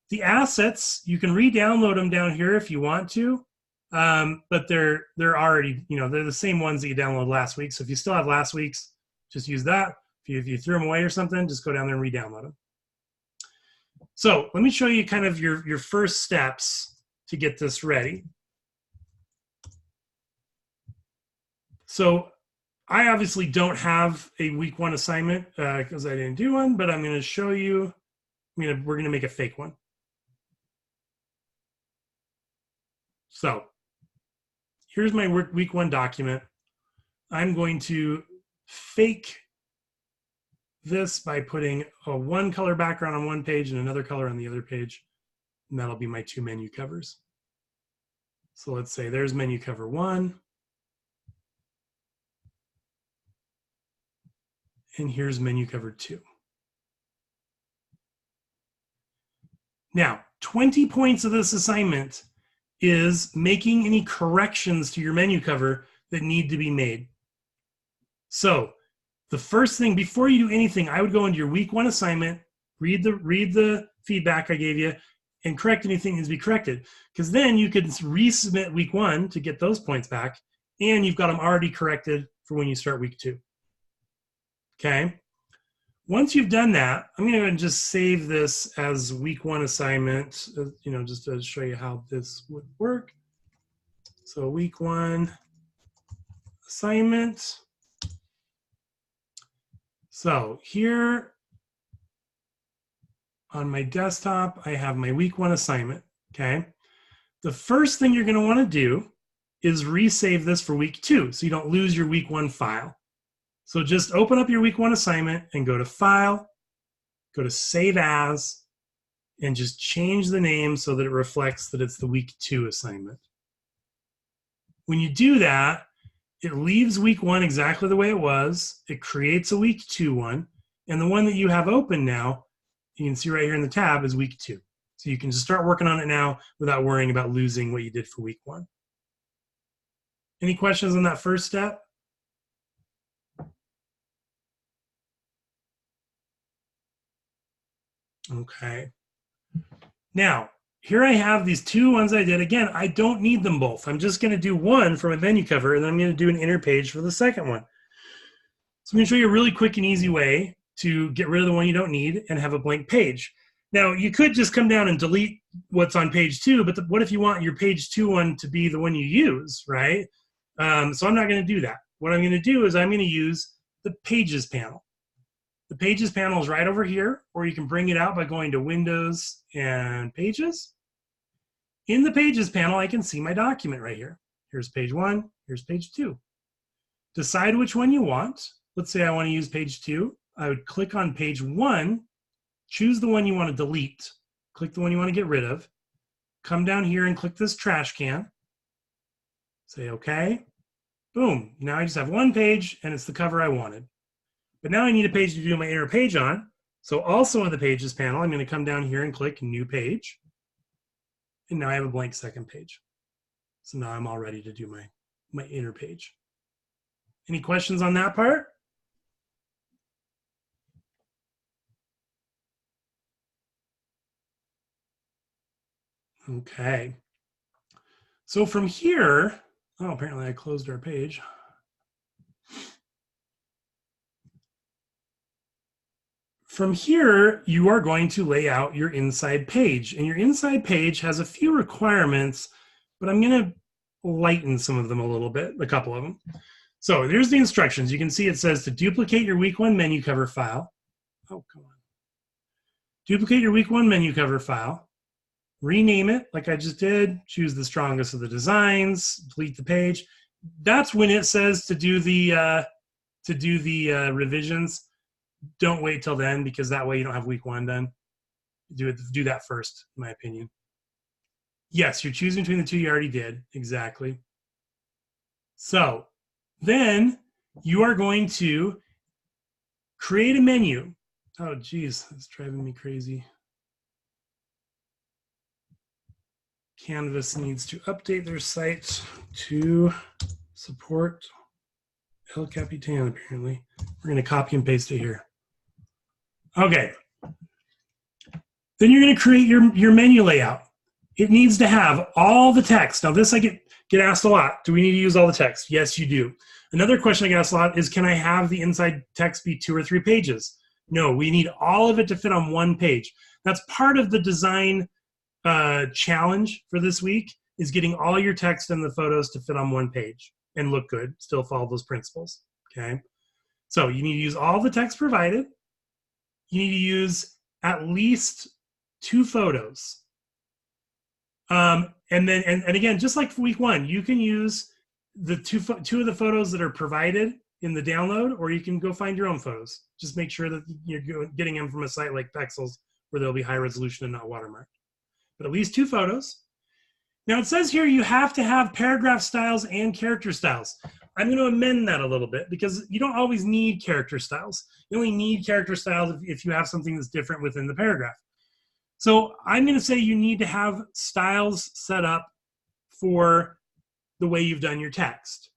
The assets, you can re-download them down here if you want to, but they're already, they're the same ones that you downloaded last week. So if you still have last week's, just use that. If you threw them away or something, just go down there and re-download them. So let me show you kind of your first steps to get this ready. So I obviously don't have a week 1 assignment because I didn't do one, but I'm going to show you. We're going to make a fake one. So here's my week 1 document. I'm going to fake this by putting a 1 color background on one page and another color on the other page, and that'll be my 2 menu covers. So let's say there's menu cover 1. And here's menu cover 2. Now, 20 points of this assignment is making any corrections to your menu cover that need to be made. So the first thing, before you do anything, I would go into your week 1 assignment, read the feedback I gave you, and correct anything that needs to be corrected. Because then you could resubmit week 1 to get those points back, and you've got them already corrected for when you start week 2. Okay? Once you've done that, I'm going to go ahead and just save this as week 1 assignment, just to show you how this would work. So week 1 assignment. So here on my desktop, I have my week 1 assignment, okay? The first thing you're going to want to do is resave this for week 2 so you don't lose your week 1 file. So just open up your week 1 assignment and go to File, go to Save As, and just change the name so that it reflects that it's the week 2 assignment. When you do that, it leaves week 1 exactly the way it was. It creates a week 2 one, and the one that you have open now, you can see right here in the tab, is week 2. So you can just start working on it now without worrying about losing what you did for week 1. Any questions on that first step? Okay. Now, here I have these 2 ones I did. Again, I don't need them both. I'm just going to do one for my menu cover, and then I'm going to do an inner page for the second one. So I'm going to show you a really quick and easy way to get rid of the one you don't need and have a blank page. Now, you could just come down and delete what's on page 2, but what if you want your page 2 one to be the one you use, right? So I'm not going to do that. What I'm going to do is I'm going to use the Pages panel. The Pages panel is right over here, or you can bring it out by going to Windows and Pages. In the Pages panel, I can see my document right here. Here's page 1, here's page 2. Decide which one you want. Let's say I want to use page 2. I would click on page 1, choose the one you want to delete, click the one you want to get rid of, come down here and click this trash can, say okay, boom. Now I just have one page and it's the cover I wanted. But now I need a page to do my inner page on. So also in the Pages panel, I'm going to come down here and click New Page. And now I have a blank second page. So now I'm all ready to do my inner page. Any questions on that part? Okay. So from here, oh, apparently I closed our page. From here, you are going to lay out your inside page. And your inside page has a few requirements, but I'm going to lighten some of them a little bit, a couple of them. So there's the instructions. You can see it says to duplicate your week 1 menu cover file. Oh, come on. Duplicate your week 1 menu cover file. Rename it like I just did. Choose the strongest of the designs. Delete the page. That's when it says to do the revisions. Don't wait till then, because that way you don't have week 1 done. Do that first, in my opinion. Yes, you're choosing between the two you already did. Exactly. So then you are going to create a menu. Oh, geez, it's driving me crazy. Canvas needs to update their site to support El Capitan, apparently. We're going to copy and paste it here. Okay. Then you're going to create your menu layout. It needs to have all the text. Now, this I get asked a lot. Do we need to use all the text? Yes, you do. Another question I get asked a lot is, can I have the inside text be 2 or 3 pages? No, we need all of it to fit on one page. That's part of the design challenge for this week, is getting all your text and the photos to fit on one page and look good, still follow those principles, okay? So you need to use all the text provided. You need to use at least 2 photos. And again, just like for week 1, you can use the two of the photos that are provided in the download, or you can go find your own photos. Just make sure that you're getting them from a site like Pexels, where they'll be high resolution and not watermarked. But at least 2 photos. Now it says here you have to have paragraph styles and character styles. I'm going to amend that a little bit, because you don't always need character styles. You only need character styles if you have something that's different within the paragraph. So I'm going to say you need to have styles set up for the way you've done your text.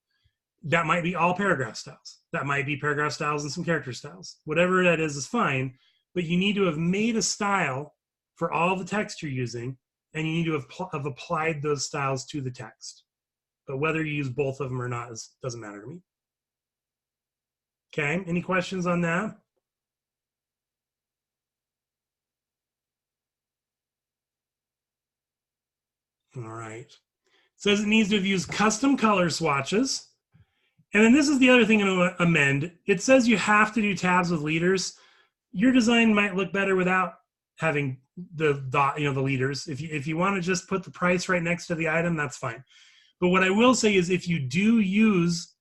That might be all paragraph styles. That might be paragraph styles and some character styles. Whatever that is fine, but you need to have made a style for all the text you're using, and you need to have applied those styles to the text. But whether you use both of them or not doesn't matter to me. Okay, any questions on that? All right. It says it needs to have used custom color swatches. And then this is the other thing I'm going to amend. It says you have to do tabs with leaders. Your design might look better without having the leaders. If you want to just put the price right next to the item, that's fine. But what I will say is, if you do use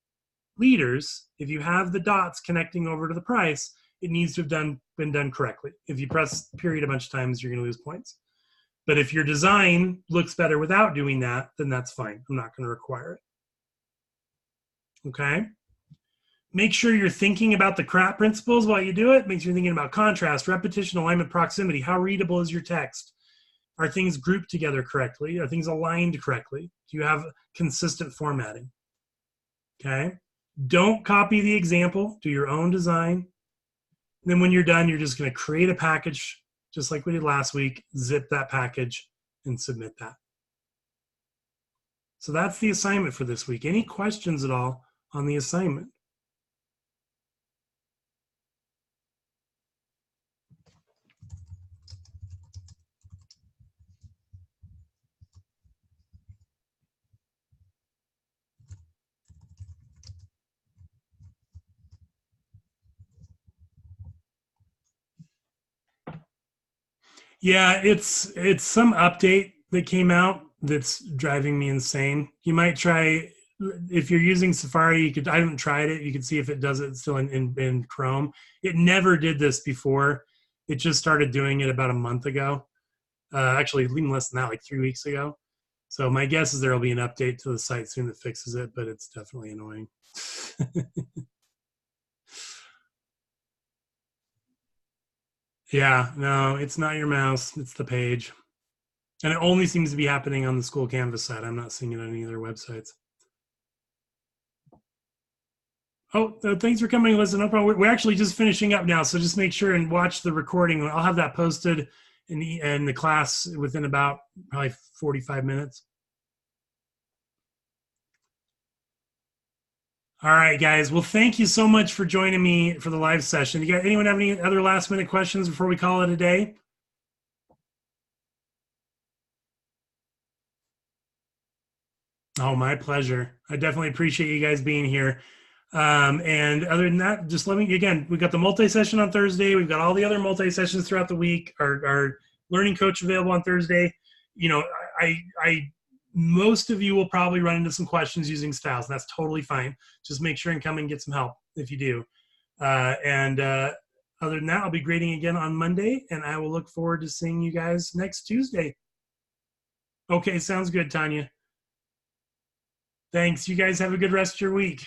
leaders, if you have the dots connecting over to the price, it needs to have been done correctly. If you press period a bunch of times, you're going to lose points. But if your design looks better without doing that, then that's fine. I'm not going to require it. Okay? Make sure you're thinking about the CRAP principles while you do it. Make sure you're thinking about contrast, repetition, alignment, proximity. How readable is your text? Are things grouped together correctly? Are things aligned correctly? Do you have consistent formatting? Okay? Don't copy the example. Do your own design. And then when you're done, you're just going to create a package, just like we did last week, zip that package, and submit that. So that's the assignment for this week. Any questions at all on the assignment? Yeah, it's some update that came out that's driving me insane. You might try if you're using Safari. You could. I haven't tried it. You can see if it does it still in Chrome. It never did this before. It just started doing it about a month ago. Actually, even less than that, like 3 weeks ago. So my guess is there will be an update to the site soon that fixes it, but it's definitely annoying. Yeah, no, it's not your mouse. It's the page. And it only seems to be happening on the school Canvas side. I'm not seeing it on any other websites. Oh, thanks for coming. Listen, no problem. We're actually just finishing up now, so just make sure and watch the recording. I'll have that posted in the class within about probably 45 minutes. All right, guys. Well, thank you so much for joining me for the live session. You got anyone have any other last minute questions before we call it a day? Oh, my pleasure. I definitely appreciate you guys being here. And other than that, just let me again, we got the multi-session on Thursday. We've got all the other multi-sessions throughout the week. Our learning coach available on Thursday. You know, I most of you will probably run into some questions using styles. That's totally fine. Just make sure and come and get some help if you do. And other than that, I'll be grading again on Monday, and I will look forward to seeing you guys next Tuesday. Okay, sounds good, Tanya. Thanks. You guys have a good rest of your week.